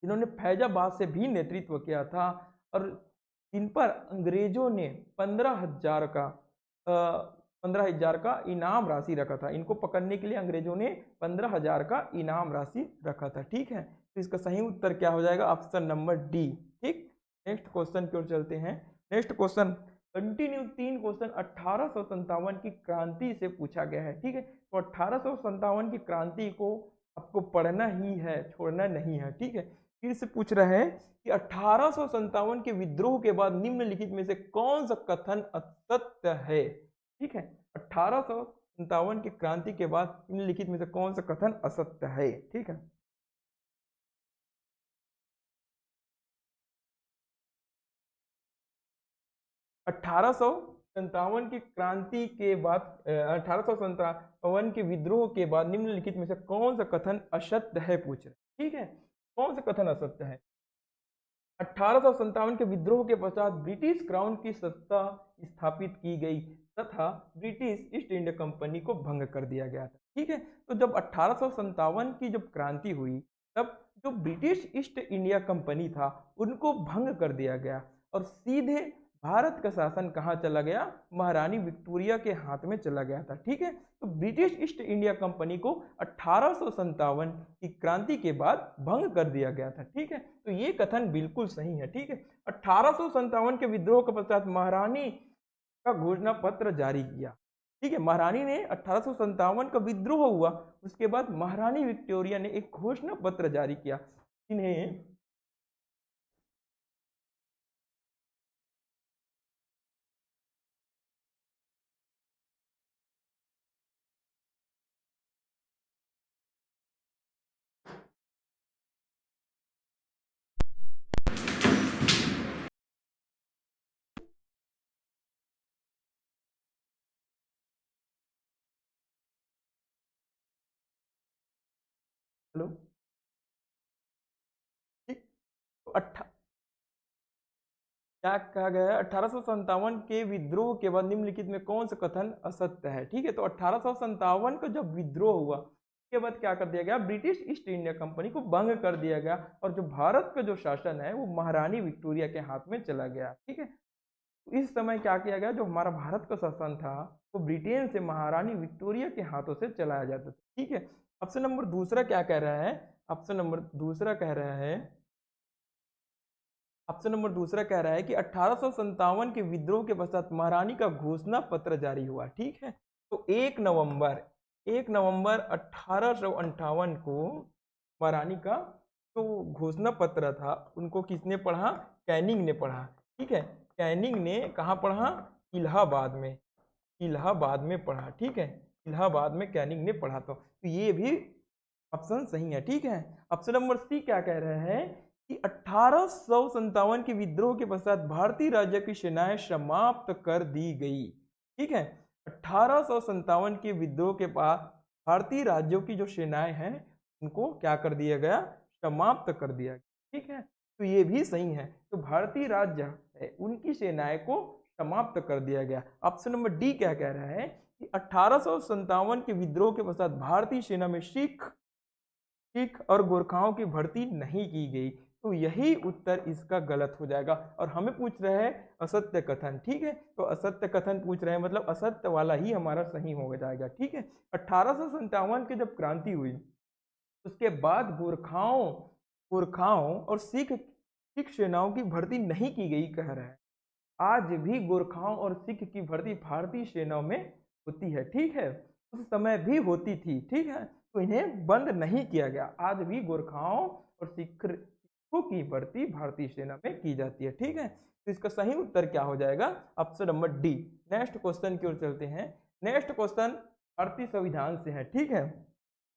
जिन्होंने फैजाबाद से भी नेतृत्व किया था और इन पर अंग्रेजों ने 15,000 का इनाम राशि रखा था। इनको पकड़ने के लिए अंग्रेजों ने 15,000 का इनाम राशि रखा था, ठीक है। तो इसका सही उत्तर क्या हो जाएगा, ऑप्शन नंबर डी, ठीक। नेक्स्ट क्वेश्चन की ओर चलते हैं। नेक्स्ट क्वेश्चन कंटिन्यू 3 क्वेश्चन 1857 की क्रांति से पूछा गया है, ठीक है। तो 1857 की क्रांति को आपको पढ़ना ही है, छोड़ना नहीं है, ठीक है। फिर से पूछ रहे हैं कि 1857 के विद्रोह के बाद निम्नलिखित में से कौन सा कथन असत्य है, ठीक है। 1857 की क्रांति के बाद निम्नलिखित में से कौन सा कथन असत्य है, ठीक है। की क्रांति के बाद 1857 के विद्रोह के बाद निम्नलिखित में से कौन सा कथन असत्य है पूछ रहे, ठीक है। कौन सा कथन असत्य है, 1857 के विद्रोह के पश्चात ब्रिटिश क्राउन की सत्ता स्थापित की गई तथा ब्रिटिश ईस्ट इंडिया कंपनी को भंग कर दिया गया था, ठीक है। तो जब 1857 की जब क्रांति हुई तब जो ब्रिटिश ईस्ट इंडिया कंपनी था उनको भंग कर दिया गया और सीधे भारत का शासन कहाँ चला गया, महारानी विक्टोरिया के हाथ में चला गया था। ठीक है, तो ब्रिटिश ईस्ट इंडिया कंपनी को 1857 की क्रांति के बाद भंग कर दिया गया था। ठीक है, तो ये कथन बिल्कुल सही है। ठीक है, 1857 के विद्रोह के पश्चात महारानी का घोषणा पत्र जारी किया। ठीक है, महारानी ने 1857 का विद्रोह हुआ, उसके बाद महारानी विक्टोरिया ने एक घोषणा पत्र जारी किया। इन्हें हेलो, ठीक, तो क्या कहा गया है, 1857 के विद्रोह के बाद निम्नलिखित में कौन सा कथन असत्य है। ठीक है, तो 1857 का जब विद्रोह हुआ उसके बाद क्या कर दिया गया, ब्रिटिश ईस्ट इंडिया कंपनी को भंग कर दिया गया और जो भारत का जो शासन है वो महारानी विक्टोरिया के हाथ में चला गया। ठीक है, तो इस समय क्या किया गया, जो हमारा भारत का शासन था वो ब्रिटेन से महारानी विक्टोरिया के हाथों से चलाया जाता था। ठीक है, ऑप्शन नंबर दूसरा क्या कह रहा है, ऑप्शन नंबर दूसरा कह रहा है, ऑप्शन नंबर दूसरा कह रहा है कि 1857 के विद्रोह के पश्चात महारानी का घोषणा पत्र जारी हुआ। ठीक है, तो 1 नवंबर 1858 को महारानी का जो घोषणा पत्र था उनको किसने पढ़ा, कैनिंग ने पढ़ा। ठीक है, कैनिंग ने कहाँ पढ़ा, इलाहाबाद में, इलाहाबाद में पढ़ा। ठीक है, इलाहाबाद में कैनिंग ने पढ़ा, तो ये भी ऑप्शन सही है। ठीक है, ऑप्शन नंबर सी क्या कह रहे हैं कि 1857 के विद्रोह के पश्चात भारतीय राज्य की सेनाएं समाप्त कर दी गई। ठीक है, 1857 के विद्रोह के बाद भारतीय राज्यों की जो सेनाएं हैं उनको क्या कर दिया गया, समाप्त कर दिया गया। ठीक है, तो ये भी सही है, तो भारतीय राज्य है उनकी सेनाएं को समाप्त कर दिया गया। ऑप्शन नंबर डी क्या कह रहा है कि 1857 के विद्रोह के पश्चात भारतीय सेना में सिख और गोरखाओं की भर्ती नहीं की गई, तो यही उत्तर इसका गलत हो जाएगा। और हमें पूछ रहे हैं असत्य कथन। ठीक है, तो असत्य कथन पूछ रहे हैं मतलब असत्य वाला ही हमारा सही हो जाएगा। ठीक है, 1857 की जब क्रांति हुई उसके बाद गोरखाओं गोरखाओं और सिख सिख सेनाओं की भर्ती नहीं की गई कह रहा है। आज भी गोरखाओं और सिख की भर्ती भारतीय सेनाओं में होती है। ठीक है, उस समय भी होती थी। ठीक है, तो इन्हें बंद नहीं किया गया, आज भी गोरखाओं और सिखों की भर्ती भारतीय सेना में की जाती है। ठीक है, तो इसका सही उत्तर क्या हो जाएगा, option number D. Next question की ओर चलते हैं। नेक्स्ट क्वेश्चन भारतीय संविधान से है। ठीक है,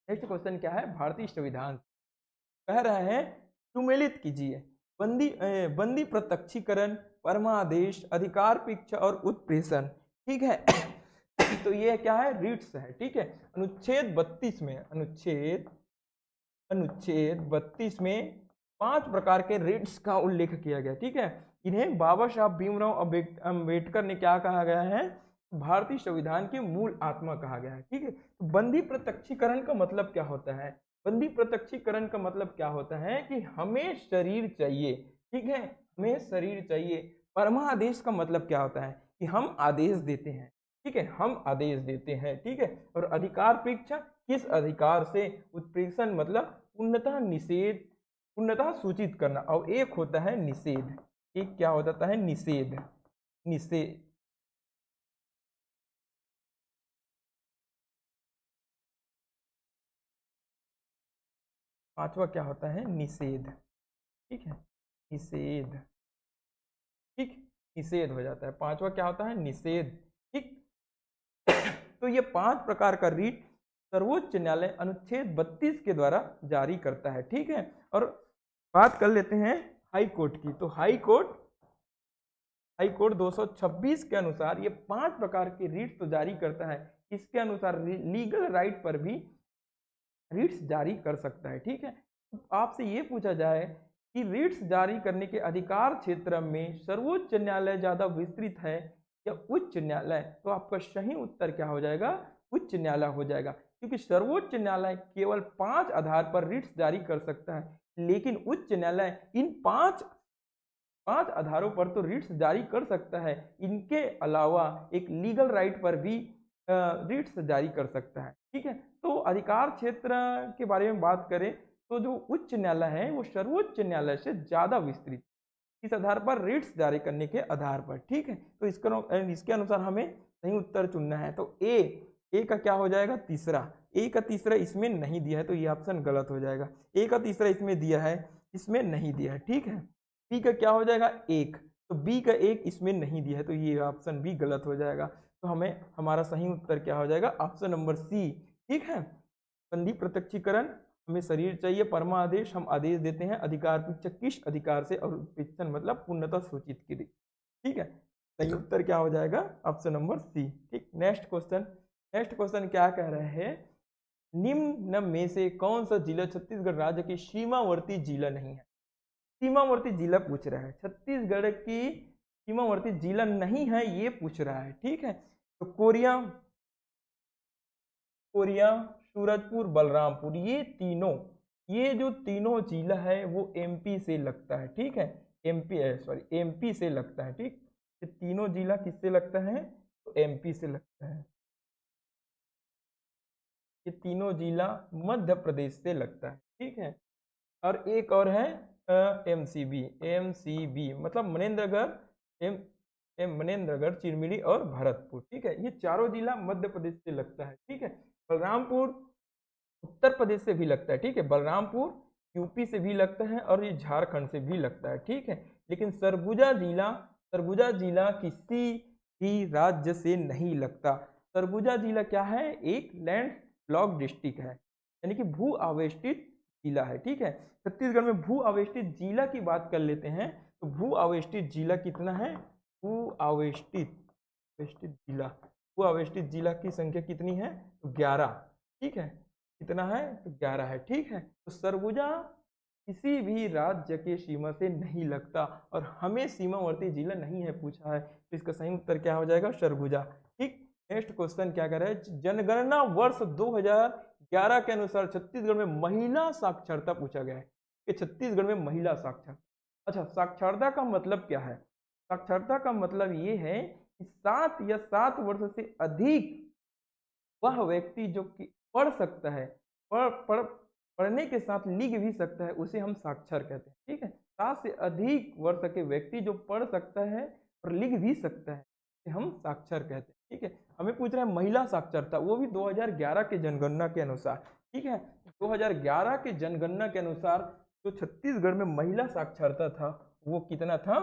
नेक्स्ट क्वेश्चन क्या है, भारतीय संविधान कह रहे हैं सुमेलित कीजिए, बंदी प्रत्यक्षीकरण, परमादेश, अधिकार परीक्षा और उत्प्रेषण। ठीक है, तो ये क्या है, रिट्स है। ठीक है, अनुच्छेद 32 में अनुच्छेद 32 में 5 प्रकार के रिट्स का उल्लेख किया गया। ठीक है, इन्हें बाबा साहब भीमराव अम्बेडकर ने क्या कहा गया है, भारतीय संविधान की मूल आत्मा कहा गया है। ठीक है, तो बंदी प्रत्यक्षीकरण का मतलब क्या होता है, बंदी प्रत्यक्षीकरण का मतलब क्या होता है कि हमें शरीर चाहिए। ठीक है, हमें शरीर चाहिए। परमादेश का मतलब क्या होता है कि हम आदेश देते हैं। ठीक है, हम आदेश देते हैं। ठीक है, और अधिकार परीक्षा, किस अधिकार से, उत्प्रेषण मतलब पूर्णतः निषेध, पूर्णतः सूचित करना, और एक होता है निषेध। एक क्या हो जाता है, निषेध, निषेध। पांचवा क्या होता है, निषेध। ठीक है, निषेध। ठीक, निषेध हो जाता है। पांचवा क्या होता है, निषेध। ठीक, तो ये 5 प्रकार का रीट सर्वोच्च न्यायालय अनुच्छेद 32 के द्वारा जारी करता है। ठीक है, और बात कर लेते हैं हाई कोर्ट की। तो हाई कोर्ट 226 के अनुसार ये 5 प्रकार के रीट तो जारी करता है, इसके अनुसार लीगल राइट पर भी रीट्स जारी कर सकता है। ठीक है, तो आपसे ये पूछा जाए कि रीट्स जारी करने के अधिकार क्षेत्र में सर्वोच्च न्यायालय ज्यादा विस्तृत है या उच्च न्यायालय, तो आपका सही उत्तर क्या हो जाएगा, उच्च न्यायालय हो जाएगा। क्योंकि सर्वोच्च न्यायालय केवल 5 आधार पर रीट्स जारी कर सकता है, लेकिन उच्च न्यायालय इन 5 5 आधारों पर तो रिट्स जारी कर सकता है, इनके अलावा एक लीगल राइट पर भी रिट्स जारी कर सकता है। ठीक है, तो अधिकार क्षेत्र के बारे में बात करें तो जो उच्च न्यायालय है वो सर्वोच्च न्यायालय से ज्यादा विस्तृत, इस आधार पर रिट्स जारी करने के आधार पर। ठीक है, तो इसके अनुसार हमें सही उत्तर चुनना है। तो ए का क्या हो जाएगा, तीसरा। ए का तीसरा इसमें नहीं दिया है तो ये ऑप्शन गलत हो जाएगा। ए का तीसरा इसमें दिया है, इसमें नहीं दिया है। ठीक है, बी का क्या हो जाएगा, एक, तो बी का एक इसमें नहीं दिया है तो ये ऑप्शन भी गलत हो जाएगा। तो हमें हमारा सही उत्तर क्या हो जाएगा, ऑप्शन नंबर सी। ठीक है, संधि प्रत्यक्षीकरण, हमें शरीर चाहिए, परमा आदेश, हम आदेश देते हैं, अधिकार परीक्षा किस अधिकार से, और उत्प्रेक्षण मतलब पूर्णतः सूचित की। ठीक है, सही उत्तर क्या हो जाएगा, ऑप्शन नंबर सी। ठीक, नेक्स्ट क्वेश्चन। नेक्स्ट क्वेश्चन क्या कह रहे हैं, निम्न में से कौन सा जिला छत्तीसगढ़ राज्य की सीमावर्ती जिला नहीं है। सीमावर्ती जिला पूछ रहा है, छत्तीसगढ़ की सीमावर्ती जिला नहीं है ये पूछ रहा है। ठीक है, तो कोरिया, कोरिया, सूरजपुर, बलरामपुर, ये जो तीनों जिला है वो एमपी से लगता है। ठीक है, एमपी से लगता है। ठीक, ये तीनों जिला किससे लगता है, तो एमपी से लगता है। ये तीनों जिला मध्य प्रदेश से लगता है। ठीक है, और एक और है एमसीबी मतलब मनेन्द्रगढ़, मनेन्द्रगढ़, चिरमिरी और भरतपुर। ठीक है, ये चारों जिला मध्य प्रदेश से लगता है। ठीक है, बलरामपुर उत्तर प्रदेश से भी लगता है। ठीक है, बलरामपुर यूपी से भी लगता है और ये झारखंड से भी लगता है। ठीक है, लेकिन सरगुजा जिला किसी भी राज्य से नहीं लगता। सरगुजा जिला क्या है, एक लैंड लॉक डिस्ट्रिक्ट है, यानी कि भू आवेष्टित जिला है। ठीक है, छत्तीसगढ़ में भू आवेष्टित जिला की बात कर लेते हैं तो भू आवेष्टित जिला कितना है, भू आवेष्टित जिला, भू आवेष्टित जिला की संख्या कितनी है, तो 11। ठीक है, कितना है, तो 11 है। ठीक है, तो सरगुजा किसी भी राज्य के सीमा से नहीं लगता और हमें सीमावर्ती जिला नहीं है पूछा है, तो इसका सही उत्तर क्या हो जाएगा, सरगुजा। ठीक, नेक्स्ट क्वेश्चन क्या कर रहा है, जनगणना वर्ष 2011 के अनुसार छत्तीसगढ़ में महिला साक्षरता पूछा गया है कि छत्तीसगढ़ में महिला साक्षरता। अच्छा, साक्षरता का मतलब क्या है, साक्षरता का मतलब ये है कि 7 या 7 वर्ष से अधिक वह व्यक्ति जो कि पढ़ सकता है, पढ़ने के साथ लिख भी सकता है, उसे हम साक्षर कहते हैं। ठीक है, 7 से अधिक वर्ष के व्यक्ति जो पढ़ सकता है और लिख भी सकता है हम साक्षर कहते हैं। ठीक है, हमें पूछ रहा है महिला साक्षरता, वो भी 2011 के जनगणना के अनुसार। ठीक है, 2011 के जनगणना के अनुसार जो छत्तीसगढ़ में महिला साक्षरता था वो कितना था,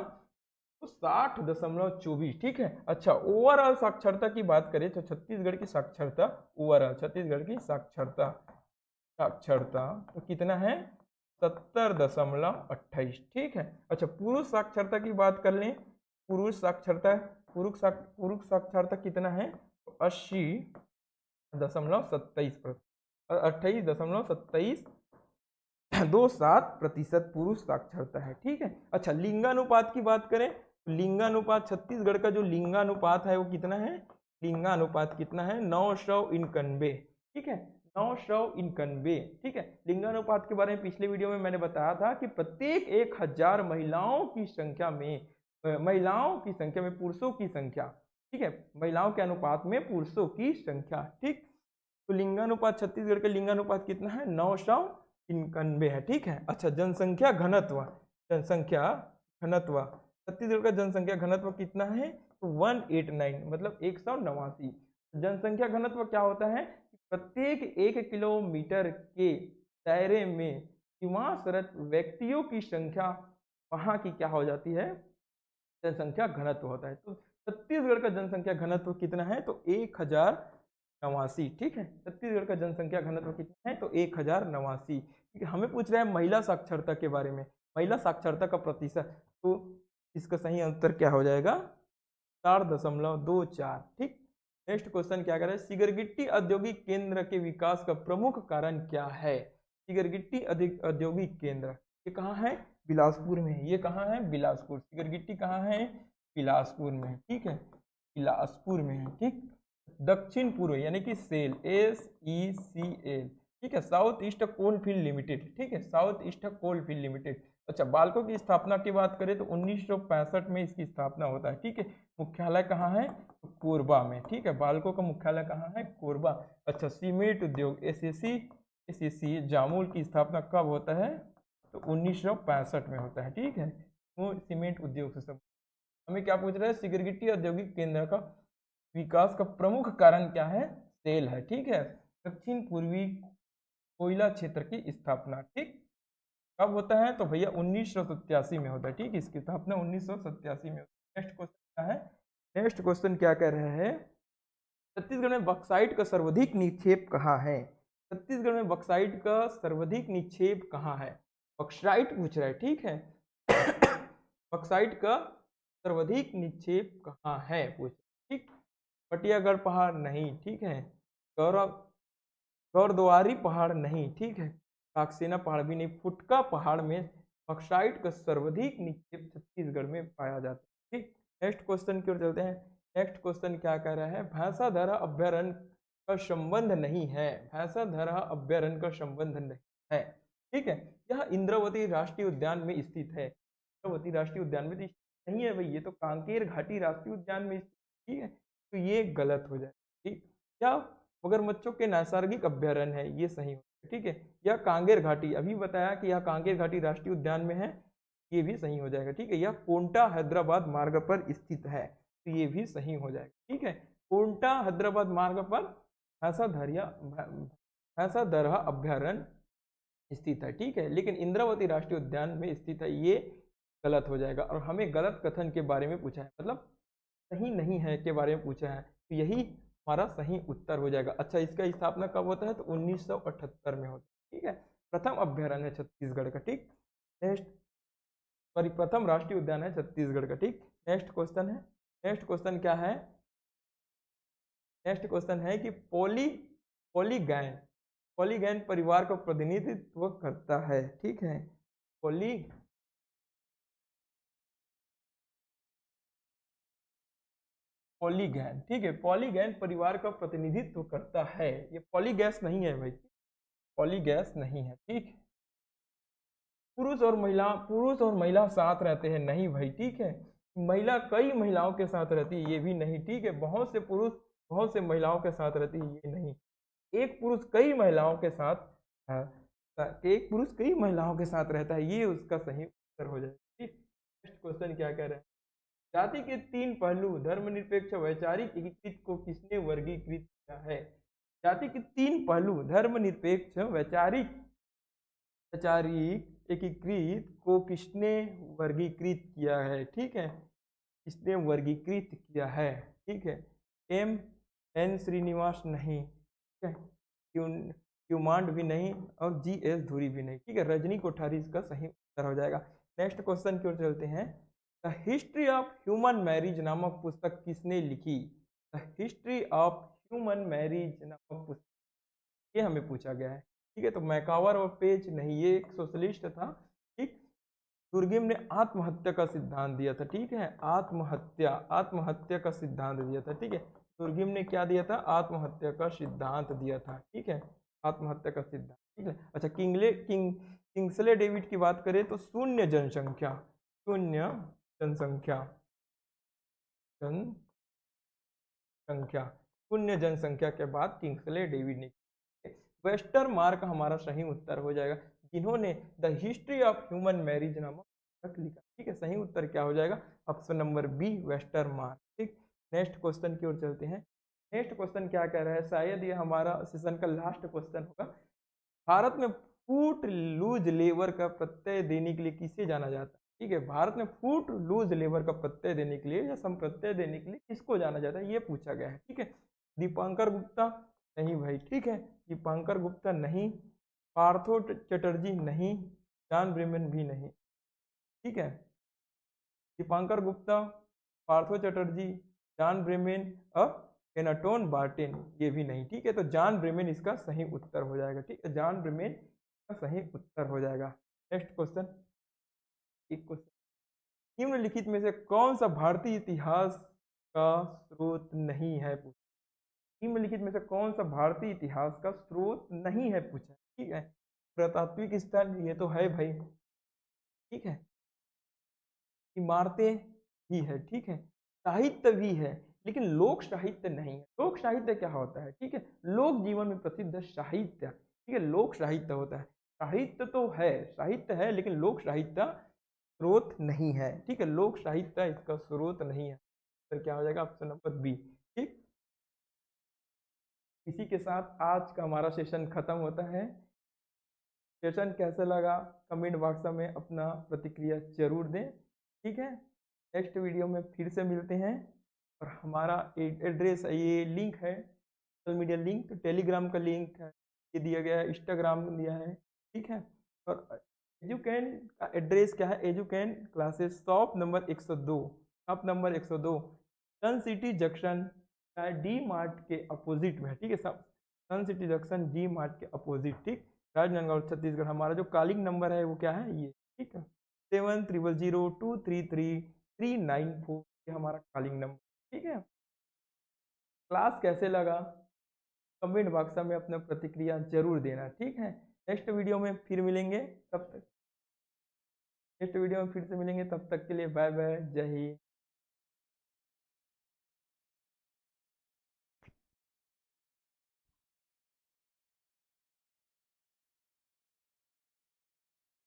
तो 60.24। ठीक है, अच्छा, ओवरऑल साक्षरता की बात करें तो छत्तीसगढ़ की साक्षरता, ओवरऑल छत्तीसगढ़ की साक्षरता तो कितना है, 70.28। ठीक है, अच्छा, पुरुष साक्षरता की बात कर लें, पुरुष साक्षरता कितना है, तो 80.27%, 28.2727% पुरुष साक्षरता है। ठीक है, अच्छा, लिंगानुपात की बात करें, लिंगानुपात छत्तीसगढ़ का जो लिंगानुपात है वो कितना है, लिंगानुपात कितना है, 991। ठीक है, 991। ठीक है, लिंगानुपात के बारे में पिछले वीडियो में मैंने बताया था कि प्रत्येक 1000 महिलाओं की संख्या में पुरुषों की संख्या, ठीक है, महिलाओं के अनुपात में पुरुषों की संख्या। ठीक, तो लिंगानुपात छत्तीसगढ़ का लिंगानुपात कितना है, 991 है। ठीक है, अच्छा, जनसंख्या घनत्व छत्तीसगढ़ का जनसंख्या घनत्व कितना है, तो 189 मतलब 189। जनसंख्या घनत्व क्या होता है, प्रत्येक 1 किलोमीटर के दायरे में निवासरत व्यक्तियों की संख्या वहां की क्या हो जाती है, जनसंख्या घनत्व होता है। तो छत्तीसगढ़ का जनसंख्या घनत्व कितना है, तो 1089। ठीक है, छत्तीसगढ़ का जनसंख्या घनत्व कितना है, तो 1089। ठीक है, हमें पूछ रहा है महिला साक्षरता के बारे में, महिला साक्षरता का प्रतिशत, तो इसका सही उत्तर क्या हो जाएगा, 4.24। ठीक, नेक्स्ट क्वेश्चन क्या कर रहा है, सिगरगिट्टी औद्योगिक केंद्र के विकास का प्रमुख कारण क्या है। सिगरगिट्टी औद्योगिक केंद्र ये कहाँ है, बिलासपुर में। ये कहाँ है, बिलासपुर। सिगरगिट्टी कहाँ है, बिलासपुर में। ठीक है, बिलासपुर में है। ठीक, दक्षिण पूर्व यानी कि सेल, SECL। ठीक है, साउथ ईस्ट कोलफील्ड लिमिटेड। ठीक है, साउथ ईस्ट कोलफील्ड लिमिटेड अच्छा, बाल्को की स्थापना की बात करें तो 1965 में इसकी स्थापना होता है, ठीक है। मुख्यालय कहाँ है? तो कोरबा में, ठीक है। बाल्को का मुख्यालय कहाँ है? कोरबा। अच्छा, सीमेंट उद्योग एसएसी जामुल की स्थापना कब होता है? तो 1965 में होता है, ठीक है। वो सीमेंट उद्योग से सब। हमें क्या पूछ रहा है? सिगरेटी औद्योगिक केंद्र का विकास का प्रमुख कारण क्या है? सेल है, ठीक है। दक्षिण पूर्वी कोयला क्षेत्र की स्थापना, ठीक। कब होता है? तो भैया 1987 में होता है, ठीक। इसकी स्थापना 1987 में होता है। नेक्स्ट क्वेश्चन क्या है? नेक्स्ट क्वेश्चन क्या कह रहे हैं? छत्तीसगढ़ में बक्साइट का सर्वाधिक निक्षेप कहाँ है? छत्तीसगढ़ में बक्साइट का सर्वाधिक निक्षेप कहाँ है? बक्साइट पूछ रहा है, ठीक है। बक्साइट का सर्वाधिक निक्षेप कहाँ है पूछ, ठीक। पटियागढ़ पहाड़ नहीं, ठीक है। गौरव गौरद्वारी पहाड़ नहीं, ठीक है। काकसेना पहाड़ भी नहीं। फुटका पहाड़ में बक्साइट का सर्वाधिक निक्षेप छत्तीसगढ़ में पाया जाता है, ठीक। नेक्स्ट क्वेश्चन की ओर चलते हैं। नेक्स्ट क्वेश्चन क्या कह रहा है? भैंसाधरा अभ्यारण्य का संबंध नहीं है। भैंसाधरा अभ्यारण्य का संबंध नहीं है, ठीक है। यह इंद्रावती राष्ट्रीय उद्यान में स्थित है। इंद्रावती राष्ट्रीय उद्यान में तो नहीं है भाई, ये तो कांकेर घाटी राष्ट्रीय उद्यान में स्थित, ठीक है। तो ये गलत हो जाए, ठीक। क्या? मगरमच्छों के नैसर्गिक अभ्यारण्य है, ये सही हो, ठीक है। यह कांगेर घाटी, अभी बताया कि यह कांगेर घाटी राष्ट्रीय उद्यान में है, ये भी सही हो जाएगा, ठीक है। यह कोंटा हैदराबाद मार्ग पर स्थित है, तो ये भी सही हो जाएगा, ठीक है। कोंटा हैदराबाद मार्ग पर भैंसाधरा अभ्यारण्य स्थित है, ठीक है। लेकिन इंद्रावती राष्ट्रीय उद्यान में स्थित है, ये गलत हो जाएगा। और हमें गलत कथन के बारे में पूछा है, मतलब सही नहीं है के बारे में पूछा है, तो यही हमारा सही उत्तर हो जाएगा। अच्छा, इसका स्थापना कब होता है? तो 1978 में होता है, ठीक है। प्रथम अभ्यारण्य है छत्तीसगढ़ का, ठीक। नेक्स्ट, सॉरी, प्रथम राष्ट्रीय उद्यान है छत्तीसगढ़ का, ठीक। नेक्स्ट क्वेश्चन है। नेक्स्ट क्वेश्चन क्या है? नेक्स्ट क्वेश्चन है कि पॉलीगैन पॉलीगैन परिवार का प्रतिनिधित्व करता है, ठीक है। पॉली पॉलीगैन, ठीक है। पॉलीगैन परिवार का प्रतिनिधित्व करता है। ये पॉलीगैस नहीं है भाई, पॉलीगैस नहीं है, ठीक। पुरुष और महिला साथ रहते हैं, नहीं भाई, ठीक है। महिला कई महिलाओं के साथ रहती है, ये भी नहीं, ठीक है। बहुत से पुरुष बहुत से महिलाओं के साथ रहती है, ये नहीं। एक पुरुष कई महिलाओं के साथ हाँ, एक पुरुष कई महिलाओं के साथ रहता है, ये उसका सही उत्तर हो जाएगा, ठीक। नेक्स्ट क्वेश्चन क्या कह रहे हैं? जाति के तीन पहलू धर्मनिरपेक्ष वैचारिक एकीकृत को किसने वर्गीकृत किया है? जाति के तीन पहलू धर्मनिरपेक्ष वैचारिक वैचारिक एकीकृत को किसने वर्गीकृत किया है, ठीक है। किसने वर्गीकृत किया है, ठीक है। एम एन श्रीनिवास नहीं, ठीक है। क्यूमांड भी नहीं, और जी एस धुरी भी नहीं, ठीक है। रजनी कोठारी इसका सही उत्तर हो जाएगा। नेक्स्ट क्वेश्चन की ओर चलते हैं। The history of human marriage नामक पुस्तक किसने लिखी? The history of human marriage नामक पुस्तक, ये हमें पूछा गया है, ठीक है। तो मैकावर और पेज नहीं, ये एक सोशलिस्ट था, ठीक। दुर्गेम ने आत्महत्या का सिद्धांत दिया था, ठीक है। आत्महत्या का सिद्धांत दिया था, ठीक है। दुर्गेम ने क्या दिया था? आत्महत्या का सिद्धांत दिया था, ठीक है। आत्महत्या का सिद्धांत, ठीक है। अच्छा, किंग्सले डेविड की बात करें तो शून्य जनसंख्या जनसंख्या जनसंख्या शून्य जनसंख्या के बाद किंग्सले डेविड ने वेस्टर मार्क हमारा सही उत्तर हो जाएगा, जिन्होंने the history of human marriage नामक पुस्तक लिखा, ठीक है। सही उत्तर क्या हो जाएगा? Option number B, Westermarck, ठीक। नेक्स्ट क्वेश्चन की ओर चलते हैं। नेक्स्ट क्वेश्चन क्या कह रहा है? शायद ये हमारा सेशन का लास्ट क्वेश्चन होगा। भारत में फूट लूज लेबर का प्रत्यय देने के लिए किसे जाना जाता है, ठीक है। भारत में फूट लूज लेबर का प्रत्यय देने के लिए या संप्रत्यय देने के लिए किसको जाना जाता है, ये पूछा गया है, ठीक है। दीपांकर गुप्ता नहीं भाई, ठीक है। दीपांकर गुप्ता नहीं, पार्थो चटर्जी नहीं, जॉन ब्रेमन भी नहीं, ठीक है। दीपांकर गुप्ता, पार्थो चटर्जी, जॉन ब्रेमेन और एनाटोन बार्टेन, ये भी नहीं, ठीक है। तो जॉन ब्रेमेन इसका सही उत्तर हो जाएगा, ठीक है। जॉन ब्रेमेन का सही उत्तर हो जाएगा। नेक्स्ट क्वेश्चन, एक क्वेश्चन, निम्नलिखित में से कौन सा भारतीय इतिहास का स्रोत नहीं है पूछा? निम्नलिखित में से कौन सा भारतीय इतिहास का स्रोत नहीं है पूछा, ठीक है। पुरातात्विक स्थल, ये तो है भाई, ठीक है, इमारतें भी है, ठीक है, साहित्य भी है, लेकिन लोक साहित्य नहीं है। लोक साहित्य क्या होता है, ठीक है, लोक जीवन में प्रसिद्ध साहित्य, ठीक है, लोक साहित्य होता है। साहित्य तो है, साहित्य है, लेकिन लोक साहित्य स्रोत नहीं है, ठीक है, लोक साहित्य इसका स्रोत नहीं है। फिर क्या हो जाएगा, ऑप्शन नंबर बी। ठीक, इसी के साथ आज का हमारा सेशन खत्म होता है। सेशन कैसा लगा कमेंट बॉक्स में अपना प्रतिक्रिया जरूर दें, ठीक है। नेक्स्ट वीडियो में फिर से मिलते हैं। और हमारा एड्रेस, ये लिंक है सोशल मीडिया लिंक, टेलीग्राम का लिंक है, ये दिया गया है, इंस्टाग्राम दिया है, ठीक है। और एजुकैन का एड्रेस क्या है, Educan classes shop number 102, shop number 102 Sun City junction D Mart के अपोजिट में है, ठीक है, सब Sun City junction D Mart के अपोजिट, ठीक, राजनांदगांव छत्तीसगढ़। हमारा जो कॉलिंग नंबर है वो क्या है, ये, ठीक है, 7000233394, ये हमारा कॉलिंग नंबर, ठीक है। क्लास कैसे लगा कमेंट बॉक्स में अपना प्रतिक्रिया जरूर देना, ठीक है। नेक्स्ट वीडियो में फिर मिलेंगे, तब तक नेक्स्ट वीडियो में फिर से मिलेंगे, तब तक के लिए बाय बाय, जय हिंद।